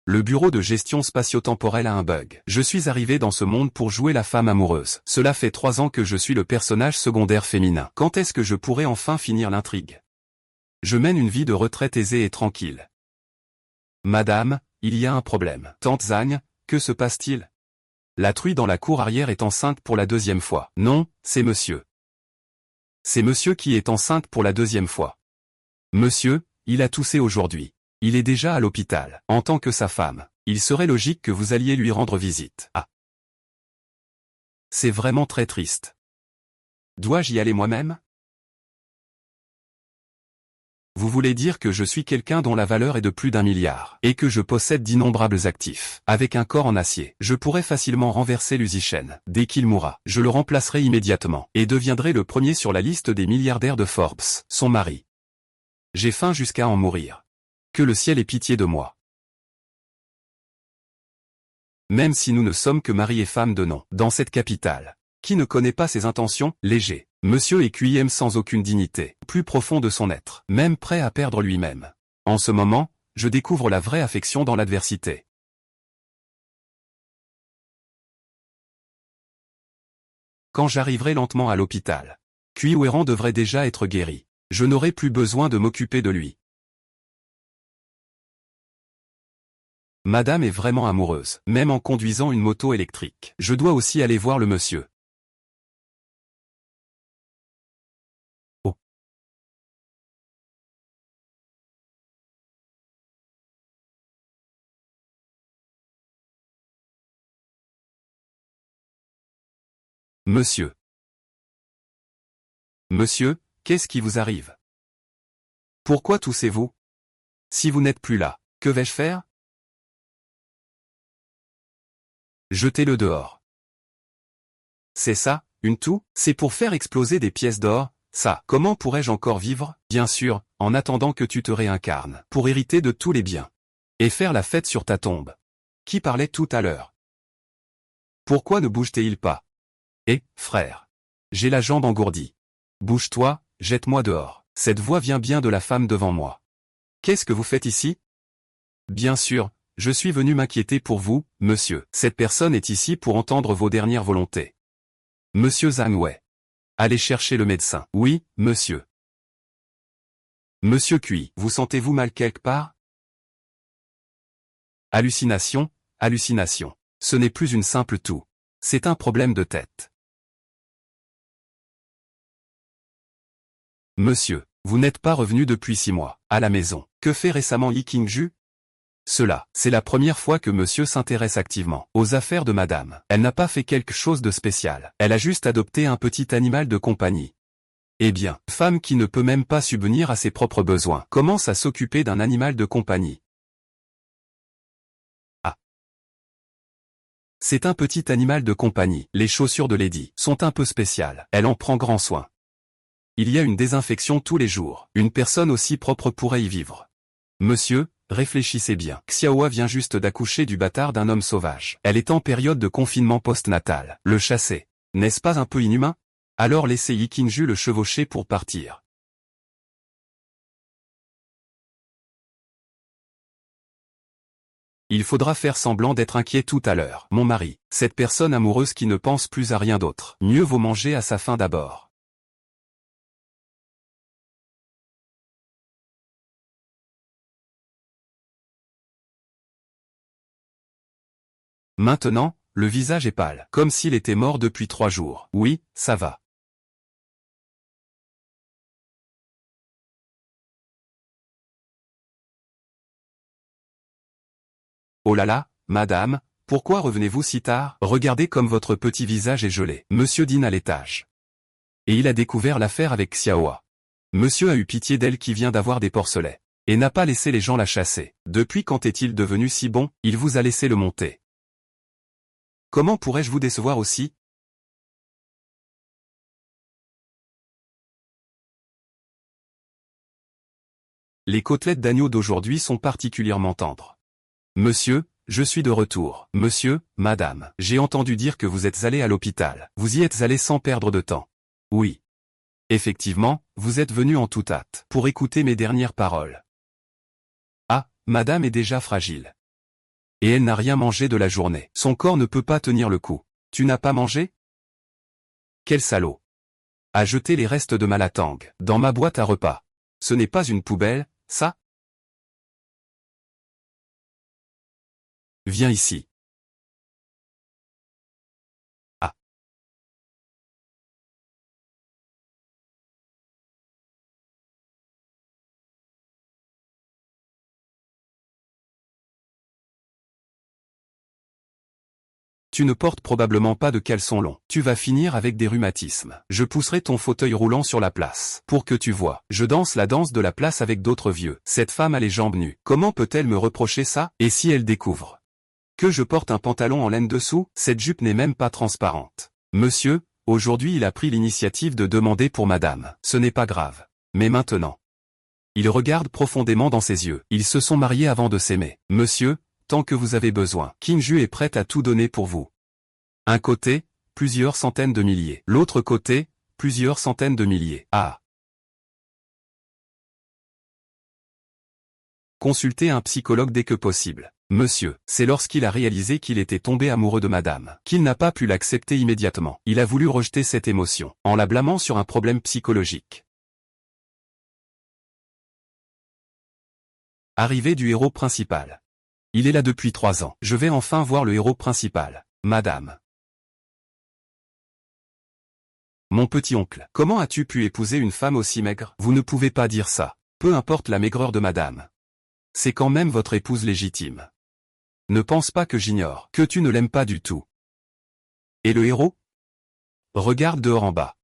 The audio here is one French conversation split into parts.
Le bureau de gestion spatio-temporelle a un bug. Je suis arrivé dans ce monde pour jouer la femme amoureuse. Cela fait 3 ans que je suis le personnage secondaire féminin. Quand est-ce que je pourrai enfin finir l'intrigue? Je mène une vie de retraite aisée et tranquille. Madame, il y a un problème. Tante Zagne, que se passe-t-il? La truie dans la cour arrière est enceinte pour la 2e fois. Non, c'est monsieur. C'est monsieur qui est enceinte pour la 2e fois. Monsieur, il a toussé aujourd'hui. Il est déjà à l'hôpital. En tant que sa femme, il serait logique que vous alliez lui rendre visite. Ah. C'est vraiment très triste. Dois-je y aller moi-même? Vous voulez dire que je suis quelqu'un dont la valeur est de plus d'1 milliard, et que je possède d'innombrables actifs. Avec un corps en acier, je pourrais facilement renverser Luzichen. Dès qu'il mourra, je le remplacerai immédiatement, et deviendrai le premier sur la liste des milliardaires de Forbes, son mari. J'ai faim jusqu'à en mourir. Que le ciel ait pitié de moi. Même si nous ne sommes que mari et femme de nom, dans cette capitale. Qui ne connaît pas ses intentions, léger. Monsieur Écuyer aime sans aucune dignité, plus profond de son être, même prêt à perdre lui-même. En ce moment, je découvre la vraie affection dans l'adversité. Quand j'arriverai lentement à l'hôpital, Cuiouéran devrait déjà être guéri. Je n'aurai plus besoin de m'occuper de lui. Madame est vraiment amoureuse, même en conduisant une moto électrique. Je dois aussi aller voir le monsieur. Oh. Monsieur. Monsieur, qu'est-ce qui vous arrive? Pourquoi toussez-vous? Si vous n'êtes plus là, que vais-je faire? Jetez-le dehors. C'est ça, une toux? C'est pour faire exploser des pièces d'or, ça. Comment pourrais-je encore vivre? Bien sûr, en attendant que tu te réincarnes, pour hériter de tous les biens. Et faire la fête sur ta tombe. Qui parlait tout à l'heure? Pourquoi ne bouge-t-il pas? Eh, frère. J'ai la jambe engourdie. Bouge-toi, jette-moi dehors. Cette voix vient bien de la femme devant moi. Qu'est-ce que vous faites ici? Bien sûr, je suis venu m'inquiéter pour vous, monsieur. Cette personne est ici pour entendre vos dernières volontés. Monsieur Zhang. Allez chercher le médecin. Oui, monsieur. Monsieur Cui, vous sentez-vous mal quelque part? Hallucination, hallucination. Ce n'est plus une simple toux. C'est un problème de tête. Monsieur, vous n'êtes pas revenu depuis 6 mois, à la maison. Que fait récemment Yi Qingju? Cela, c'est la première fois que monsieur s'intéresse activement aux affaires de madame. Elle n'a pas fait quelque chose de spécial. Elle a juste adopté un petit animal de compagnie. Eh bien, femme qui ne peut même pas subvenir à ses propres besoins, commence à s'occuper d'un animal de compagnie. Ah. C'est un petit animal de compagnie. Les chaussures de Lady sont un peu spéciales. Elle en prend grand soin. Il y a une désinfection tous les jours. Une personne aussi propre pourrait y vivre. Monsieur, réfléchissez bien. Xiaohua vient juste d'accoucher du bâtard d'un homme sauvage. Elle est en période de confinement post-natal. Le chasser. N'est-ce pas un peu inhumain? Alors laissez Yi Qingju le chevaucher pour partir. Il faudra faire semblant d'être inquiet tout à l'heure. Mon mari, cette personne amoureuse qui ne pense plus à rien d'autre. Mieux vaut manger à sa faim d'abord. Maintenant, le visage est pâle, comme s'il était mort depuis 3 jours. Oui, ça va. Oh là là, madame, pourquoi revenez-vous si tard? Regardez comme votre petit visage est gelé. Monsieur dîne à l'étage. Et il a découvert l'affaire avec Xiaohua. Monsieur a eu pitié d'elle qui vient d'avoir des porcelets. Et n'a pas laissé les gens la chasser. Depuis quand est-il devenu si bon? Il vous a laissé le monter. Comment pourrais-je vous décevoir aussi? Les côtelettes d'agneau d'aujourd'hui sont particulièrement tendres. Monsieur, je suis de retour. Monsieur, madame, j'ai entendu dire que vous êtes allé à l'hôpital. Vous y êtes allé sans perdre de temps. Oui. Effectivement, vous êtes venu en toute hâte pour écouter mes dernières paroles. Ah, madame est déjà fragile. et elle n'a rien mangé de la journée. Son corps ne peut pas tenir le coup. Tu n'as pas mangé? Quel salaud! A jeté les restes de ma latang dans ma boîte à repas. Ce n'est pas une poubelle, ça? Viens ici. Ah. Tu ne portes probablement pas de caleçon long. Tu vas finir avec des rhumatismes. Je pousserai ton fauteuil roulant sur la place. Pour que tu vois. Je danse la danse de la place avec d'autres vieux. Cette femme a les jambes nues. Comment peut-elle me reprocher ça? Et si elle découvre que je porte un pantalon en laine dessous? Cette jupe n'est même pas transparente. Monsieur, aujourd'hui il a pris l'initiative de demander pour madame. Ce n'est pas grave. Mais maintenant. Il regarde profondément dans ses yeux. Ils se sont mariés avant de s'aimer. Monsieur, tant que vous avez besoin. Kim-ju est prête à tout donner pour vous. Un côté, plusieurs centaines de milliers. L'autre côté, plusieurs centaines de milliers. Ah. Consultez un psychologue dès que possible. Monsieur, c'est lorsqu'il a réalisé qu'il était tombé amoureux de madame, qu'il n'a pas pu l'accepter immédiatement. Il a voulu rejeter cette émotion, en la blâmant sur un problème psychologique. Arrivée du héros principal. Il est là depuis 3 ans. Je vais enfin voir le héros principal. Madame. Mon petit-oncle, comment as-tu pu épouser une femme aussi maigre? Vous ne pouvez pas dire ça. Peu importe la maigreur de madame. C'est quand même votre épouse légitime. Ne pense pas que j'ignore, que tu ne l'aimes pas du tout. Et le héros? Regarde dehors en bas.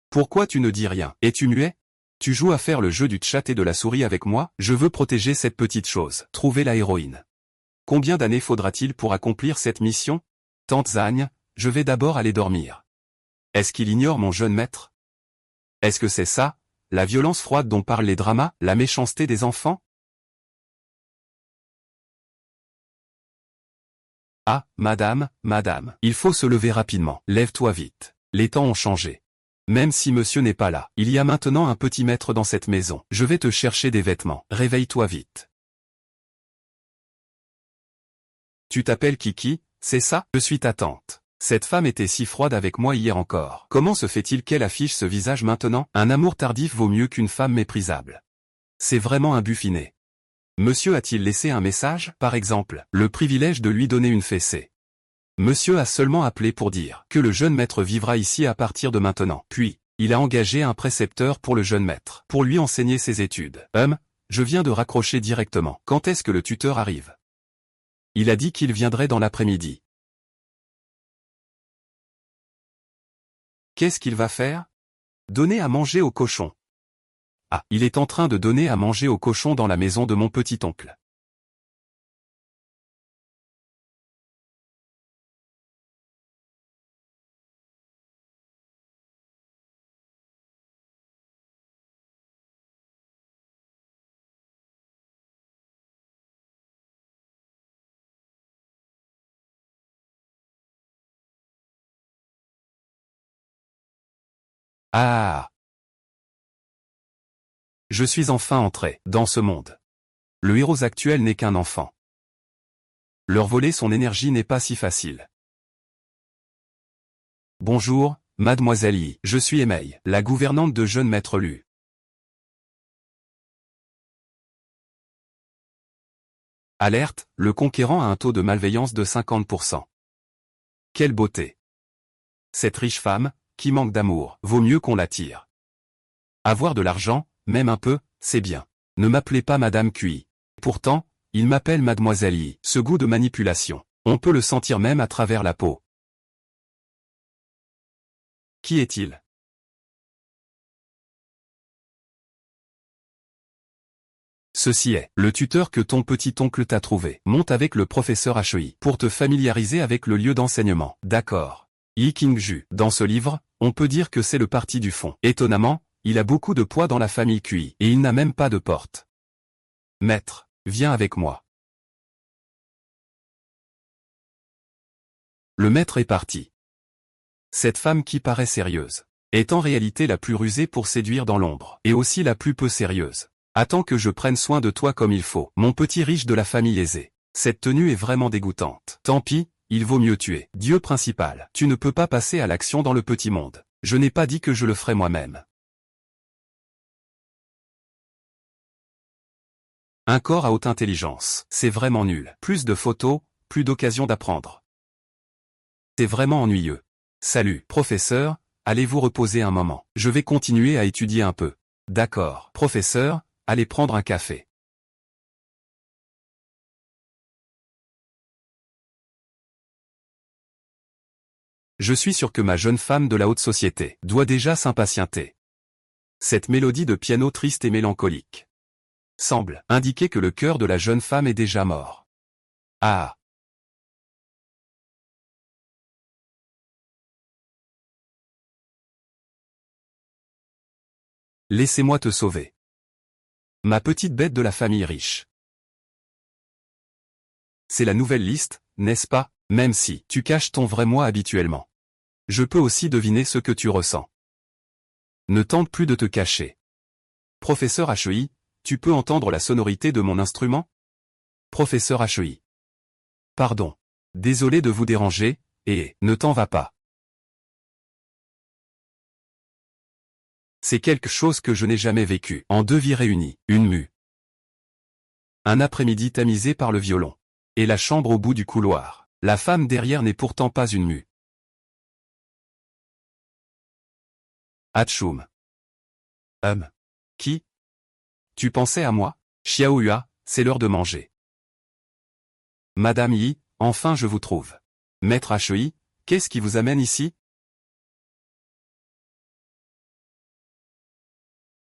Pourquoi tu ne dis rien? Es-tu muet? Tu joues à faire le jeu du chat et de la souris avec moi? Je veux protéger cette petite chose. Trouver la héroïne. Combien d'années faudra-t-il pour accomplir cette mission? Tante Zagne, je vais d'abord aller dormir. Est-ce qu'il ignore mon jeune maître? Est-ce que c'est ça, la violence froide dont parlent les dramas, la méchanceté des enfants? Ah, madame, il faut se lever rapidement. Lève-toi vite. Les temps ont changé. Même si monsieur n'est pas là, il y a maintenant un petit maître dans cette maison. Je vais te chercher des vêtements. Réveille-toi vite. Tu t'appelles Kiki, c'est ça? Je suis ta tante. Cette femme était si froide avec moi hier encore. Comment se fait-il qu'elle affiche ce visage maintenant? Un amour tardif vaut mieux qu'une femme méprisable. C'est vraiment un Buffinet. Monsieur a-t-il laissé un message, par exemple, le privilège de lui donner une fessée? Monsieur a seulement appelé pour dire que le jeune maître vivra ici à partir de maintenant. Puis, il a engagé un précepteur pour le jeune maître, pour lui enseigner ses études. Je viens de raccrocher directement. Quand est-ce que le tuteur arrive? Il a dit qu'il viendrait dans l'après-midi. Qu'est-ce qu'il va faire? Donner à manger aux cochons. Ah, il est en train de donner à manger aux cochons dans la maison de mon petit-oncle. Ah! Je suis enfin entré dans ce monde. Le héros actuel n'est qu'un enfant. Leur voler son énergie n'est pas si facile. Bonjour, mademoiselle Yi. Je suis Emei, la gouvernante de jeune maître Lu. Alerte, le conquérant a un taux de malveillance de 50%. Quelle beauté! Cette riche femme, qui manque d'amour, vaut mieux qu'on l'attire. Avoir de l'argent, même un peu, c'est bien. Ne m'appelez pas Madame Cui. Pourtant, il m'appelle Mademoiselle Yi. Ce goût de manipulation, on peut le sentir même à travers la peau. Qui est-il? Ceci est le tuteur que ton petit-oncle t'a trouvé. Monte avec le professeur HEI pour te familiariser avec le lieu d'enseignement. D'accord. Yi King-ju. Dans ce livre, on peut dire que c'est le parti du fond. Étonnamment, il a beaucoup de poids dans la famille Cui, et il n'a même pas de porte. Maître, viens avec moi. Le maître est parti. Cette femme qui paraît sérieuse est en réalité la plus rusée pour séduire dans l'ombre, et aussi la plus peu sérieuse. Attends que je prenne soin de toi comme il faut, mon petit riche de la famille aisée. Cette tenue est vraiment dégoûtante. Tant pis, il vaut mieux tuer. Dieu principal, tu ne peux pas passer à l'action dans le petit monde. Je n'ai pas dit que je le ferais moi-même. Un corps à haute intelligence. C'est vraiment nul. Plus de photos, plus d'occasions d'apprendre. C'est vraiment ennuyeux. Salut, professeur, allez vous reposer un moment. Je vais continuer à étudier un peu. D'accord, professeur, allez prendre un café. Je suis sûr que ma jeune femme de la haute société doit déjà s'impatienter. Cette mélodie de piano triste et mélancolique semble indiquer que le cœur de la jeune femme est déjà mort. Ah! Laissez-moi te sauver. Ma petite bête de la famille riche. C'est la nouvelle liste, n'est-ce pas, même si tu caches ton vrai moi habituellement. Je peux aussi deviner ce que tu ressens. Ne tente plus de te cacher. Professeur HEI, tu peux entendre la sonorité de mon instrument? Professeur HEI. Pardon. Désolé de vous déranger, et ne t'en va pas. C'est quelque chose que je n'ai jamais vécu. En deux vies réunies, une mue. Un après-midi tamisé par le violon. Et la chambre au bout du couloir. La femme derrière n'est pourtant pas une mue. Atchoum. Qui? Tu pensais à moi? Xiaohua, c'est l'heure de manger. Madame Yi, enfin je vous trouve. Maître HEI, qu'est-ce qui vous amène ici?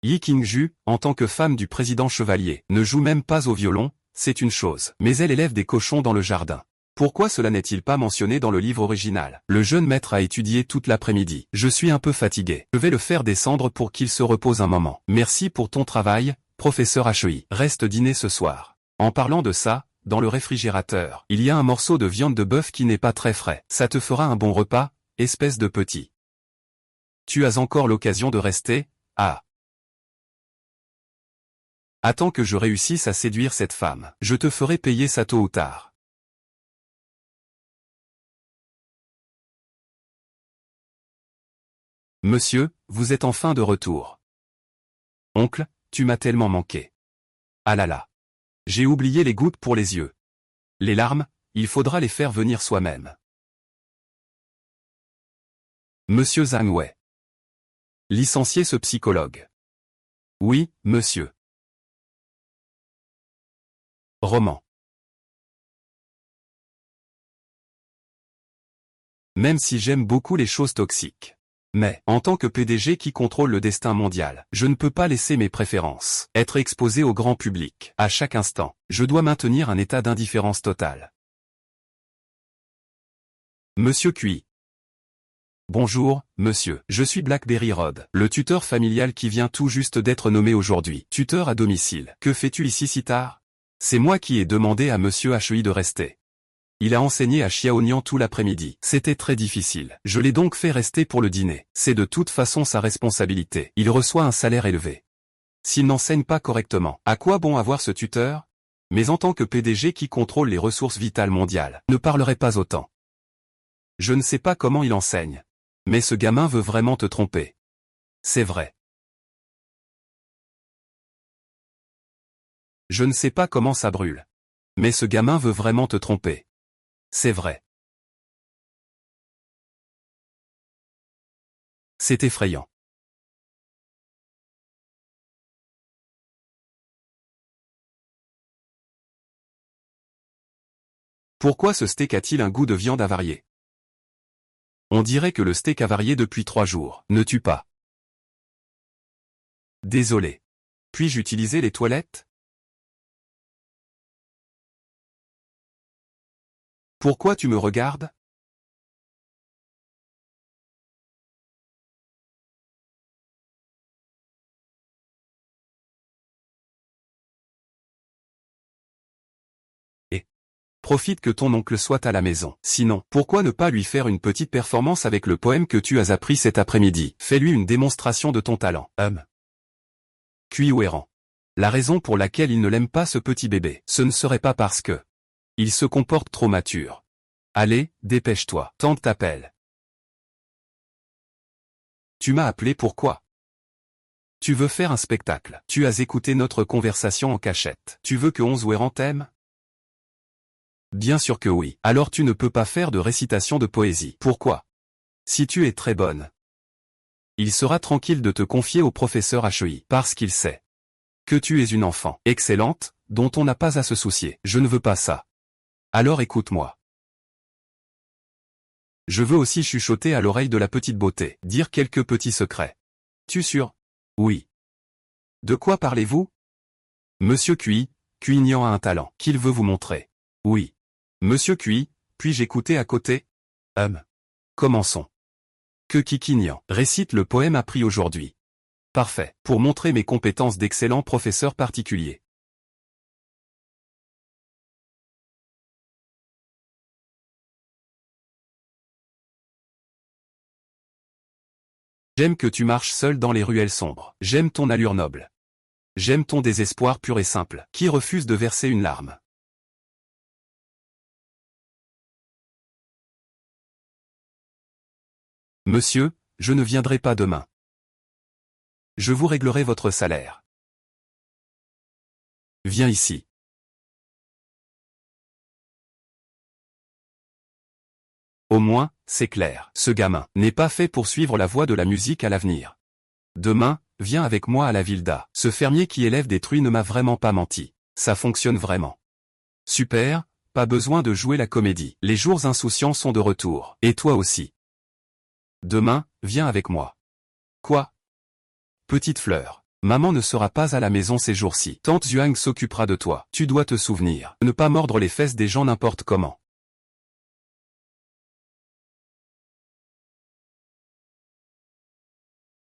Yi Qingju, en tant que femme du président Chevalier, ne joue même pas au violon, c'est une chose. Mais elle élève des cochons dans le jardin. Pourquoi cela n'est-il pas mentionné dans le livre original? Le jeune maître a étudié toute l'après-midi. Je suis un peu fatigué. Je vais le faire descendre pour qu'il se repose un moment. Merci pour ton travail, professeur HEI. Reste dîner ce soir. En parlant de ça, dans le réfrigérateur, il y a un morceau de viande de bœuf qui n'est pas très frais. Ça te fera un bon repas, espèce de petit. Tu as encore l'occasion de rester, ah. Attends que je réussisse à séduire cette femme. Je te ferai payer ça tôt ou tard. Monsieur, vous êtes enfin de retour. Oncle, tu m'as tellement manqué. Ah là là. J'ai oublié les gouttes pour les yeux. Les larmes, il faudra les faire venir soi-même. Monsieur Zhang Wei. Licencié ce psychologue. Oui, monsieur. Roman. Même si j'aime beaucoup les choses toxiques. Mais, en tant que PDG qui contrôle le destin mondial, je ne peux pas laisser mes préférences être exposées au grand public. À chaque instant, je dois maintenir un état d'indifférence totale. Monsieur Cui. Bonjour, monsieur. Je suis Blackberry Rod, le tuteur familial qui vient tout juste d'être nommé aujourd'hui. Tuteur à domicile. Que fais-tu ici si tard? C'est moi qui ai demandé à monsieur HEI de rester. Il a enseigné à Xiaonian tout l'après-midi. C'était très difficile. Je l'ai donc fait rester pour le dîner. C'est de toute façon sa responsabilité. Il reçoit un salaire élevé. S'il n'enseigne pas correctement, à quoi bon avoir ce tuteur? Mais en tant que PDG qui contrôle les ressources vitales mondiales, ne parlerai pas autant. Je ne sais pas comment il enseigne. Mais ce gamin veut vraiment te tromper. C'est vrai. Je ne sais pas comment ça brûle. Mais ce gamin veut vraiment te tromper. C'est vrai. C'est effrayant. Pourquoi ce steak a-t-il un goût de viande avariée? On dirait que le steak avarié depuis 3 jours ne tue pas. Désolé. Puis-je utiliser les toilettes? Pourquoi tu me regardes? Et profite que ton oncle soit à la maison. Sinon, pourquoi ne pas lui faire une petite performance avec le poème que tu as appris cet après-midi? Fais-lui une démonstration de ton talent. Cui ou errant. La raison pour laquelle il ne l'aime pas ce petit bébé, ce ne serait pas parce que Il se comporte trop mature. Allez, dépêche-toi. Tante t'appelle. Tu m'as appelé pourquoi? Tu veux faire un spectacle. Tu as écouté notre conversation en cachette. Tu veux que Onzouéran t'aime? Bien sûr que oui. Alors tu ne peux pas faire de récitation de poésie. Pourquoi? Si tu es très bonne. Il sera tranquille de te confier au professeur HEI, parce qu'il sait que tu es une enfant excellente, dont on n'a pas à se soucier. Je ne veux pas ça. Alors écoute-moi. Je veux aussi chuchoter à l'oreille de la petite beauté, dire quelques petits secrets. Tu sûr? Oui. De quoi parlez-vous? Monsieur Cuignant a un talent qu'il veut vous montrer. Oui. Monsieur puis-je écouter à côté? Commençons. Que Kikignan récite le poème appris aujourd'hui. Parfait, pour montrer mes compétences d'excellent professeur particulier. J'aime que tu marches seul dans les ruelles sombres. J'aime ton allure noble. J'aime ton désespoir pur et simple, qui refuse de verser une larme. Monsieur, je ne viendrai pas demain. Je vous réglerai votre salaire. Viens ici. Au moins, c'est clair, ce gamin n'est pas fait pour suivre la voie de la musique à l'avenir. Demain, viens avec moi à la Vilda. Ce fermier qui élève des truies ne m'a vraiment pas menti. Ça fonctionne vraiment. Super, pas besoin de jouer la comédie. Les jours insouciants sont de retour. Et toi aussi. Demain, viens avec moi. Quoi? Petite fleur. Maman ne sera pas à la maison ces jours-ci. Tante Zhuang s'occupera de toi. Tu dois te souvenir. Ne pas mordre les fesses des gens n'importe comment.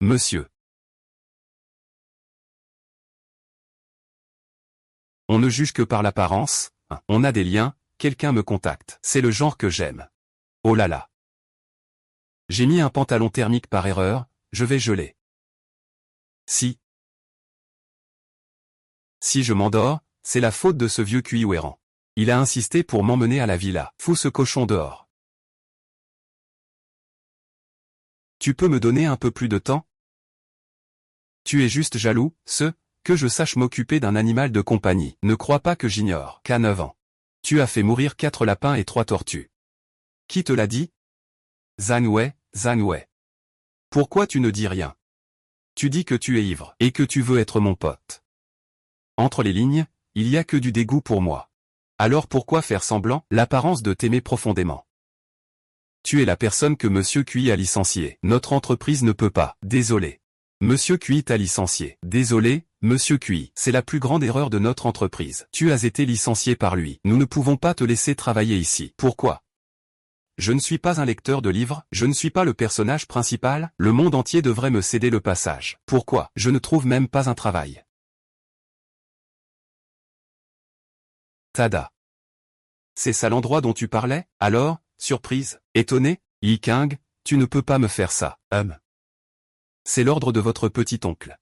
Monsieur. On ne juge que par l'apparence. On a des liens, quelqu'un me contacte. C'est le genre que j'aime. Oh là là. J'ai mis un pantalon thermique par erreur, je vais geler. Si je m'endors, c'est la faute de ce vieux Cuiouéran. Il a insisté pour m'emmener à la villa. Fous ce cochon dehors. Tu peux me donner un peu plus de temps? Tu es juste jaloux, que je sache m'occuper d'un animal de compagnie. Ne crois pas que j'ignore qu'à 9 ans. Tu as fait mourir 4 lapins et 3 tortues. Qui te l'a dit? Zanwei. Pourquoi tu ne dis rien? Tu dis que tu es ivre et que tu veux être mon pote. Entre les lignes, il y a que du dégoût pour moi. Alors pourquoi faire semblant l'apparence de t'aimer profondément? Tu es la personne que Monsieur Cui a licenciée. Notre entreprise ne peut pas. Désolé. Monsieur Cui t'a licencié. Désolé, Monsieur Cui. C'est la plus grande erreur de notre entreprise. Tu as été licencié par lui. Nous ne pouvons pas te laisser travailler ici. Pourquoi? Je ne suis pas un lecteur de livres, je ne suis pas le personnage principal, le monde entier devrait me céder le passage. Pourquoi? Je ne trouve même pas un travail. Tada. C'est ça l'endroit dont tu parlais? Alors, surprise, étonné, Yiking, tu ne peux pas me faire ça. C'est l'ordre de votre petit-oncle.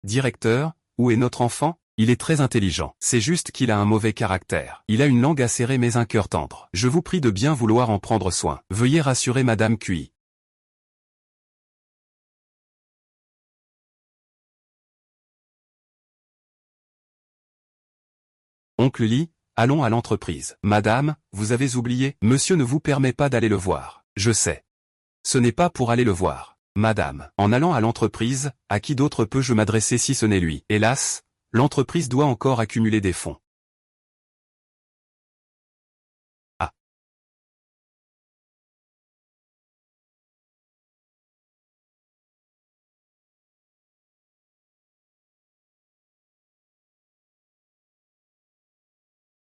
Directeur, où est notre enfant? Il est très intelligent. C'est juste qu'il a un mauvais caractère. Il a une langue acérée mais un cœur tendre. Je vous prie de bien vouloir en prendre soin. Veuillez rassurer Madame Cui. Oncle Li, allons à l'entreprise. Madame, vous avez oublié, monsieur ne vous permet pas d'aller le voir. Je sais. Ce n'est pas pour aller le voir. Madame, en allant à l'entreprise, à qui d'autre peux-je m'adresser si ce n'est lui? Hélas, l'entreprise doit encore accumuler des fonds. Ah.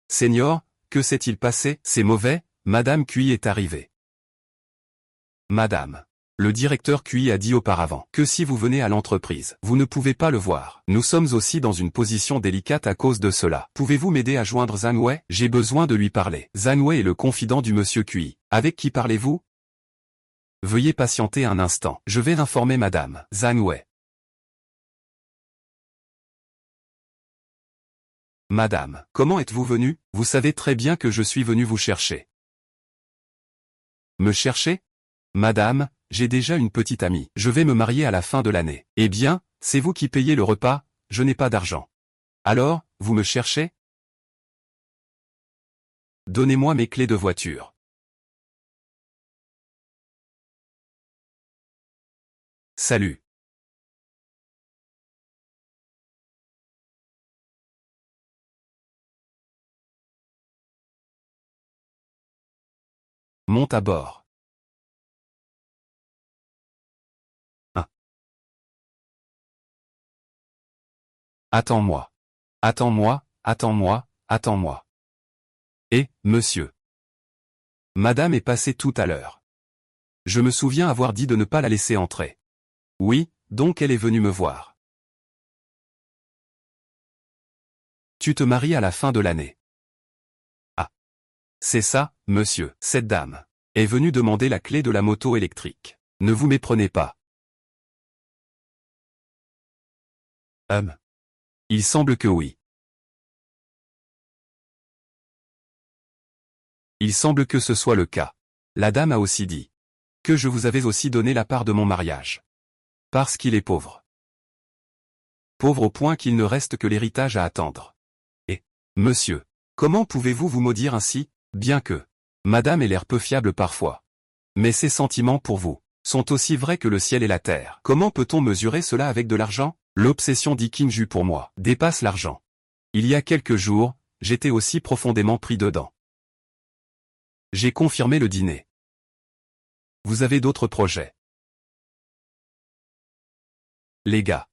Seigneur, que s'est-il passé? C'est mauvais, Madame Cui est arrivée. Madame. Le directeur Cui a dit auparavant que si vous venez à l'entreprise, vous ne pouvez pas le voir. Nous sommes aussi dans une position délicate à cause de cela. Pouvez-vous m'aider à joindre Zanwei? J'ai besoin de lui parler. Zanwei est le confident du monsieur Cui. Avec qui parlez-vous? Veuillez patienter un instant. Je vais informer Madame Zanwei. Madame, comment êtes-vous venue? Vous savez très bien que je suis venu vous chercher. Me chercher? Madame, j'ai déjà une petite amie. Je vais me marier à la fin de l'année. Eh bien, c'est vous qui payez le repas, je n'ai pas d'argent. Alors, vous me cherchez? Donnez-moi mes clés de voiture. Salut. Monte à bord. 1. Attends-moi. Attends-moi, attends-moi, attends-moi. Et, monsieur. Madame est passée tout à l'heure. Je me souviens avoir dit de ne pas la laisser entrer. Oui, donc elle est venue me voir. Tu te maries à la fin de l'année. Ah. C'est ça, monsieur. Cette dame est venue demander la clé de la moto électrique. Ne vous méprenez pas. Il semble que oui. Il semble que ce soit le cas. La dame a aussi dit que je vous avais aussi donné la part de mon mariage. Parce qu'il est pauvre. Pauvre au point qu'il ne reste que l'héritage à attendre. Et, monsieur, comment pouvez-vous vous maudire ainsi, bien que madame ait l'air peu fiable parfois. Mais ses sentiments pour vous sont aussi vrais que le ciel et la terre. Comment peut-on mesurer cela avec de l'argent? L'obsession d'Ikinju pour moi dépasse l'argent. Il y a quelques jours, j'étais aussi profondément pris dedans. J'ai confirmé le dîner. Vous avez d'autres projets? Les gars.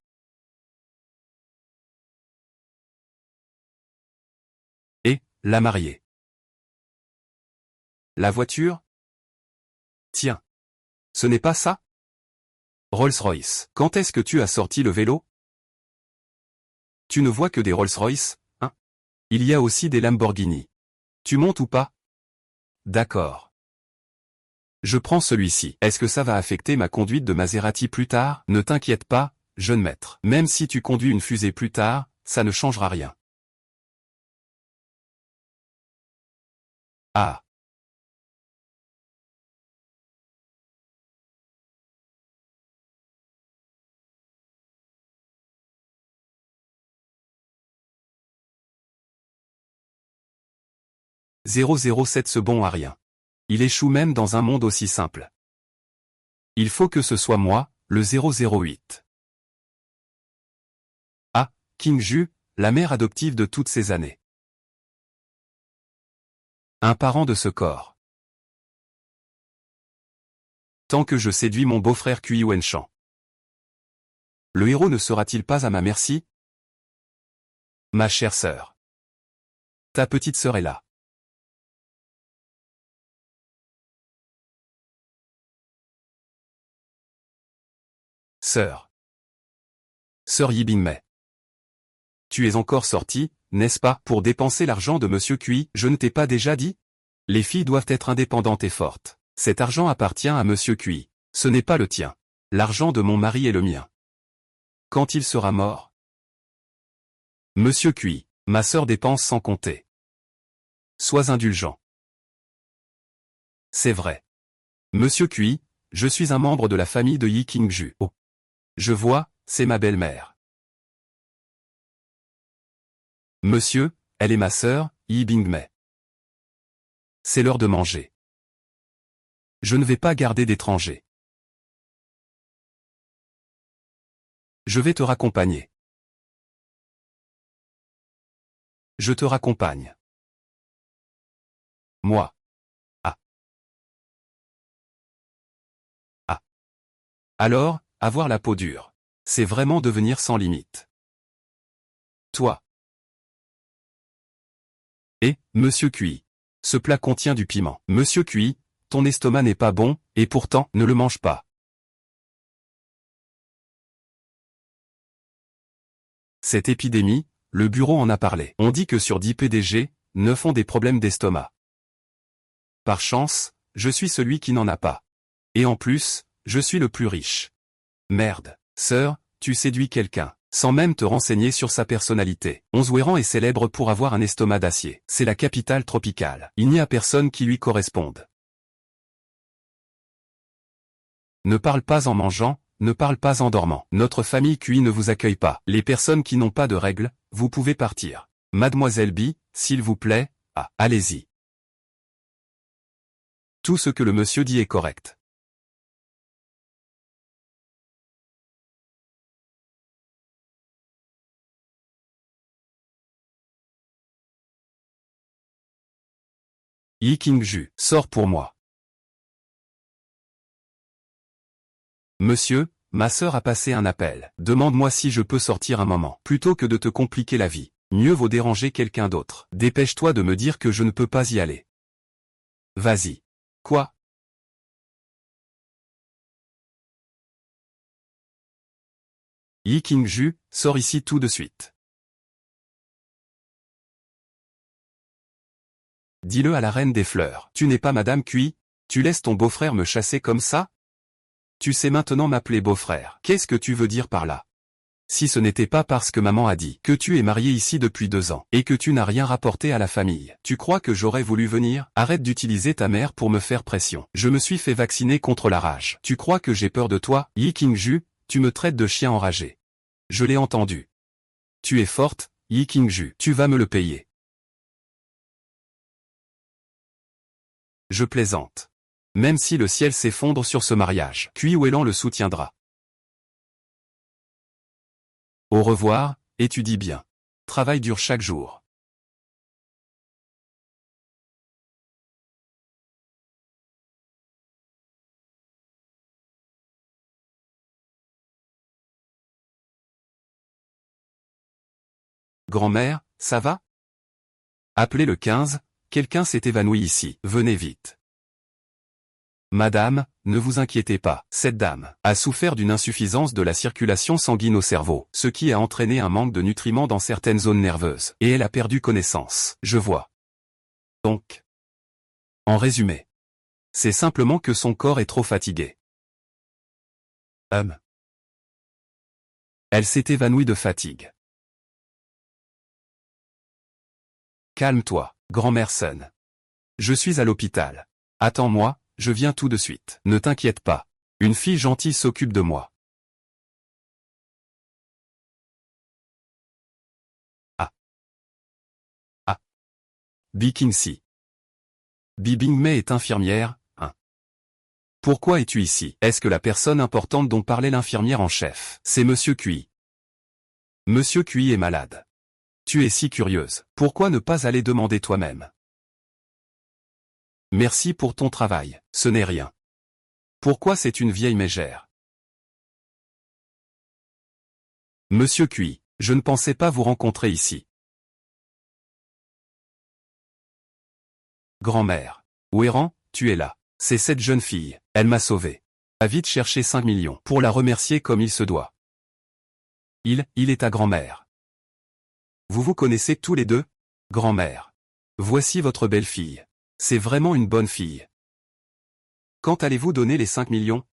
Et, la mariée. La voiture? Tiens. Ce n'est pas ça? Rolls-Royce. Quand est-ce que tu as sorti le vélo? Tu ne vois que des Rolls-Royce, hein? Il y a aussi des Lamborghini. Tu montes ou pas? D'accord. Je prends celui-ci. Est-ce que ça va affecter ma conduite de Maserati plus tard? Ne t'inquiète pas, jeune maître. Même si tu conduis une fusée plus tard, ça ne changera rien. Ah. .007 ce bon à rien. Il échoue même dans un monde aussi simple. Il faut que ce soit moi, le 008. Ah, King-ju, la mère adoptive de toutes ces années. Un parent de ce corps. Tant que je séduis mon beau-frère Kui Wenchan. Le héros ne sera-t-il pas à ma merci? Ma chère sœur. Ta petite sœur est là. Sœur. Sœur Yibingmei. Tu es encore sortie, n'est-ce pas, pour dépenser l'argent de Monsieur Kui? Je ne t'ai pas déjà dit? Les filles doivent être indépendantes et fortes. Cet argent appartient à Monsieur Kui. Ce n'est pas le tien. L'argent de mon mari est le mien. Quand il sera mort? Monsieur Kui, ma sœur dépense sans compter. Sois indulgent. C'est vrai. Monsieur Kui, je suis un membre de la famille de Yi King-ju. Oh. Je vois, c'est ma belle-mère. Monsieur, elle est ma sœur, Yi Bingmei. C'est l'heure de manger. Je ne vais pas garder d'étrangers. Je vais te raccompagner. Je te raccompagne. Moi. Ah. Ah. Alors, avoir la peau dure. C'est vraiment devenir sans limite. Toi. Et, Monsieur Kui. Ce plat contient du piment. Monsieur Kui, ton estomac n'est pas bon, et pourtant, ne le mange pas. Cette épidémie, le bureau en a parlé. On dit que sur 10 PDG, 9 ont des problèmes d'estomac. Par chance, je suis celui qui n'en a pas. Et en plus, je suis le plus riche. Merde. Sœur, tu séduis quelqu'un. sans même te renseigner sur sa personnalité. Onzouéran est célèbre pour avoir un estomac d'acier. C'est la capitale tropicale. Il n'y a personne qui lui corresponde. Ne parle pas en mangeant, ne parle pas en dormant. Notre famille QI ne vous accueille pas. Les personnes qui n'ont pas de règles, vous pouvez partir. Mademoiselle B, s'il vous plaît, allez-y. Tout ce que le monsieur dit est correct. Yi Qingju, sors pour moi. Monsieur, ma sœur a passé un appel. Demande-moi si je peux sortir un moment. Plutôt que de te compliquer la vie, mieux vaut déranger quelqu'un d'autre. Dépêche-toi de me dire que je ne peux pas y aller. Vas-y. Quoi? Yi Qingju, sors ici tout de suite. Dis-le à la reine des fleurs. Tu n'es pas Madame Cui? Tu laisses ton beau-frère me chasser comme ça? Tu sais maintenant m'appeler beau-frère. Qu'est-ce que tu veux dire par là? Si ce n'était pas parce que maman a dit que tu es marié ici depuis 2 ans, et que tu n'as rien rapporté à la famille, tu crois que j'aurais voulu venir? Arrête d'utiliser ta mère pour me faire pression. Je me suis fait vacciner contre la rage. Tu crois que j'ai peur de toi? Yi Qingju, tu me traites de chien enragé. Je l'ai entendu. Tu es forte, Yi Qingju. Tu vas me le payer. Je plaisante. Même si le ciel s'effondre sur ce mariage, Cui Ouélan le soutiendra. Au revoir, étudie bien. Travail dur chaque jour. Grand-mère, ça va? Appelez le 15, quelqu'un s'est évanoui ici, venez vite. Madame, ne vous inquiétez pas, cette dame a souffert d'une insuffisance de la circulation sanguine au cerveau, ce qui a entraîné un manque de nutriments dans certaines zones nerveuses, et elle a perdu connaissance. Je vois. Donc, en résumé, c'est simplement que son corps est trop fatigué. Elle s'est évanouie de fatigue. Calme-toi, grand-mère Sun. Je suis à l'hôpital. Attends-moi, je viens tout de suite. Ne t'inquiète pas. Une fille gentille s'occupe de moi. Bikingsi. Bibingmei est infirmière, hein. Pourquoi es-tu ici? Est-ce que la personne importante dont parlait l'infirmière en chef, c'est Monsieur Cui? Monsieur Cui est malade. Tu es si curieuse. Pourquoi ne pas aller demander toi-même? Merci pour ton travail, ce n'est rien. Pourquoi c'est une vieille mégère? Monsieur Cui, je ne pensais pas vous rencontrer ici. Grand-mère. Ouéran, tu es là. C'est cette jeune fille, elle m'a sauvé. Va vite chercher 5 millions pour la remercier comme il se doit. Il est ta grand-mère. Vous vous connaissez tous les deux? Grand-mère. Voici votre belle-fille. C'est vraiment une bonne fille. Quand allez-vous donner les 5 millions?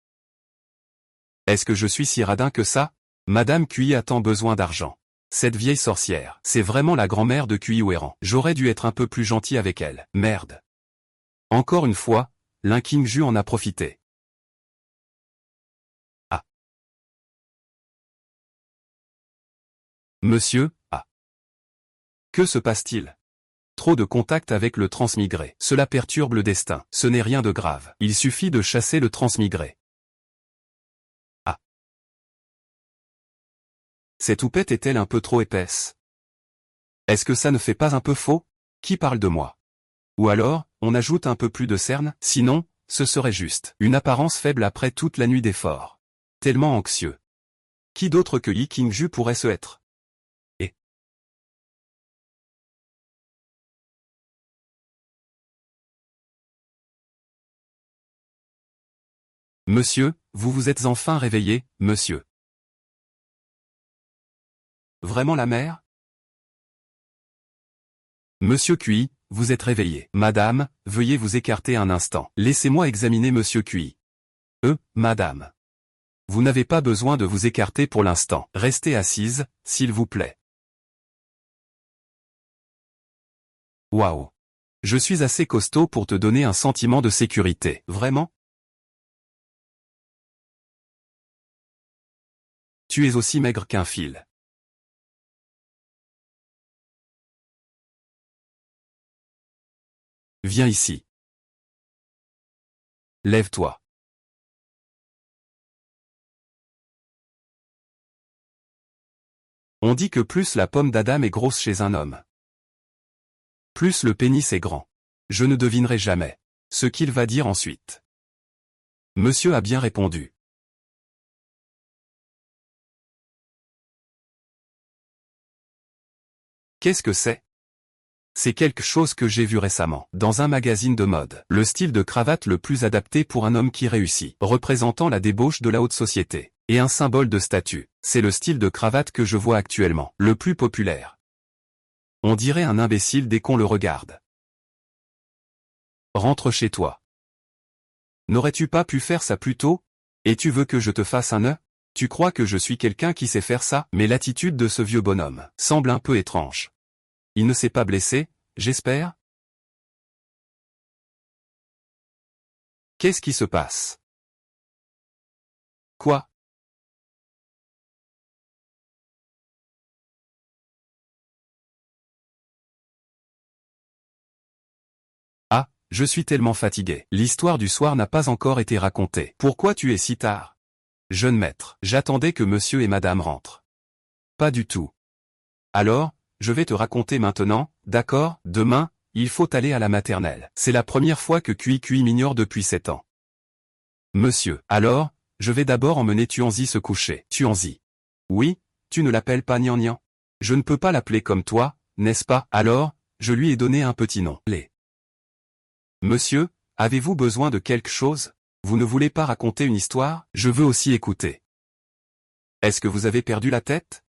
Est-ce que je suis si radin que ça? Madame Cui a tant besoin d'argent. Cette vieille sorcière, c'est vraiment la grand-mère de Cui Ouéran. J'aurais dû être un peu plus gentil avec elle. Merde. Encore une fois, Lin Qingju en a profité. Monsieur, que se passe-t-il? Trop de contact avec le transmigré. Cela perturbe le destin. Ce n'est rien de grave. Il suffit de chasser le transmigré. Cette houppette est-elle un peu trop épaisse? Est-ce que ça ne fait pas un peu faux? Qui parle de moi? Ou alors, on ajoute un peu plus de cerne? Sinon, ce serait juste une apparence faible après toute la nuit d'efforts. Tellement anxieux. Qui d'autre que Yi Qingju pourrait se être? Monsieur, vous vous êtes enfin réveillé, monsieur. Vraiment la mère? Monsieur Cui, vous êtes réveillé. Madame, veuillez vous écarter un instant. Laissez-moi examiner Monsieur Cui. Madame. Vous n'avez pas besoin de vous écarter pour l'instant. Restez assise, s'il vous plaît. Waouh. Je suis assez costaud pour te donner un sentiment de sécurité. Vraiment? Tu es aussi maigre qu'un fil. Viens ici. Lève-toi. On dit que plus la pomme d'Adam est grosse chez un homme, plus le pénis est grand. Je ne devinerai jamais ce qu'il va dire ensuite. Monsieur a bien répondu. Qu'est-ce que c'est? C'est quelque chose que j'ai vu récemment, dans un magazine de mode. Le style de cravate le plus adapté pour un homme qui réussit, représentant la débauche de la haute société, et un symbole de statut. C'est le style de cravate que je vois actuellement, le plus populaire. On dirait un imbécile dès qu'on le regarde. Rentre chez toi. N'aurais-tu pas pu faire ça plus tôt? Et tu veux que je te fasse un nœud? Tu crois que je suis quelqu'un qui sait faire ça? Mais l'attitude de ce vieux bonhomme semble un peu étrange. Il ne s'est pas blessé, j'espère? Qu'est-ce qui se passe? Quoi? Ah, je suis tellement fatigué. L'histoire du soir n'a pas encore été racontée. Pourquoi tu es si tard? Jeune maître, j'attendais que monsieur et madame rentrent. Pas du tout. Alors, je vais te raconter maintenant, d'accord? Demain, il faut aller à la maternelle. C'est la première fois que Cui m'ignore depuis 7 ans. Monsieur, alors, je vais d'abord emmener Tuanzi se coucher. Tuanzi. Oui, tu ne l'appelles pas Nian. Je ne peux pas l'appeler comme toi, n'est-ce pas? Alors, je lui ai donné un petit nom. Monsieur, avez-vous besoin de quelque chose? Vous ne voulez pas raconter une histoire? Je veux aussi écouter. Est-ce que vous avez perdu la tête?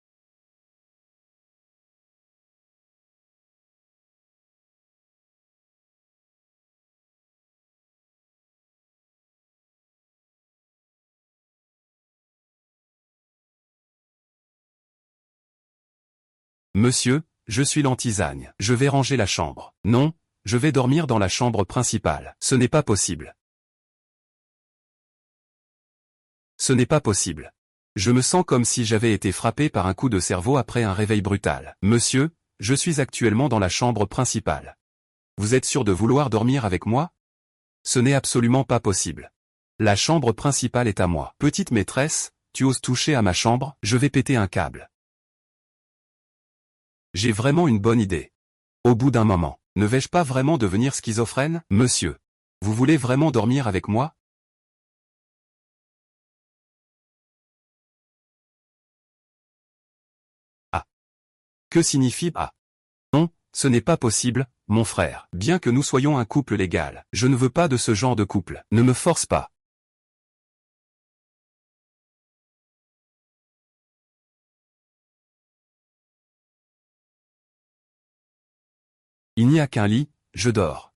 Monsieur, je suis l'antisagne. Je vais ranger la chambre. Non, je vais dormir dans la chambre principale. Ce n'est pas possible. Ce n'est pas possible. Je me sens comme si j'avais été frappé par un coup de cerveau après un réveil brutal. Monsieur, je suis actuellement dans la chambre principale. Vous êtes sûr de vouloir dormir avec moi? Ce n'est absolument pas possible. La chambre principale est à moi. Petite maîtresse, tu oses toucher à ma chambre? Je vais péter un câble. J'ai vraiment une bonne idée. Au bout d'un moment, ne vais-je pas vraiment devenir schizophrène? Monsieur, vous voulez vraiment dormir avec moi? Ah. Que signifie ah? Non, ce n'est pas possible, mon frère. Bien que nous soyons un couple légal, je ne veux pas de ce genre de couple. Ne me force pas. Il n'y a qu'un lit, je dors.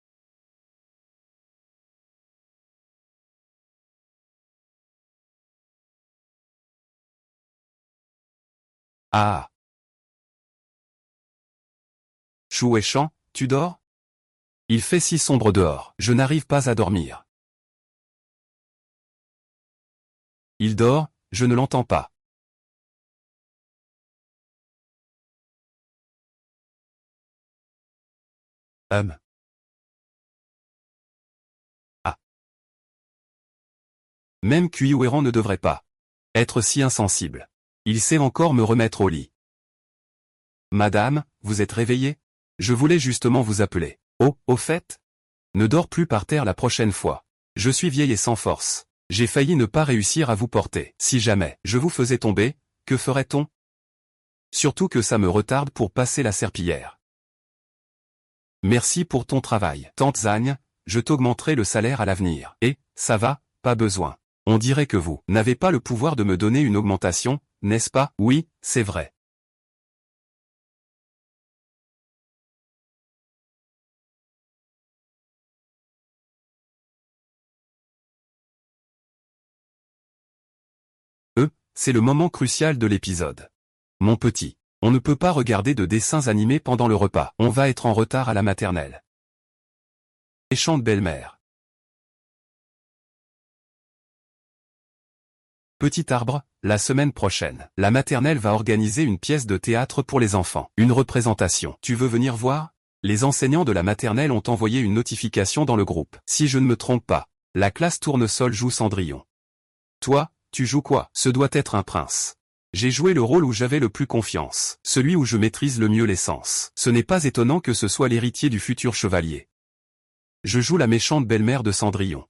Ah. Chou et Chant, tu dors? Il fait si sombre dehors, je n'arrive pas à dormir. Il dort, je ne l'entends pas. Hum. Ah. Même Cuiouéran ne devrait pas être si insensible. Il sait encore me remettre au lit. Madame, vous êtes réveillée? Je voulais justement vous appeler. Oh, au fait? Ne dors plus par terre la prochaine fois. Je suis vieille et sans force. J'ai failli ne pas réussir à vous porter. Si jamais je vous faisais tomber, que ferait-on? Surtout que ça me retarde pour passer la serpillière. Merci pour ton travail. Tante Zagne, je t'augmenterai le salaire à l'avenir. Et, ça va, pas besoin. On dirait que vous n'avez pas le pouvoir de me donner une augmentation, n'est-ce pas? Oui, c'est vrai. c'est le moment crucial de l'épisode. Mon petit, on ne peut pas regarder de dessins animés pendant le repas. On va être en retard à la maternelle. Méchante belle-mère. Petit arbre, la semaine prochaine, la maternelle va organiser une pièce de théâtre pour les enfants. Une représentation. Tu veux venir voir? Les enseignants de la maternelle ont envoyé une notification dans le groupe. Si je ne me trompe pas, la classe Tournesol joue Cendrillon. Toi, tu joues quoi? Ce doit être un prince. J'ai joué le rôle où j'avais le plus confiance, celui où je maîtrise le mieux les sens. Ce n'est pas étonnant que ce soit l'héritier du futur chevalier. Je joue la méchante belle-mère de Cendrillon.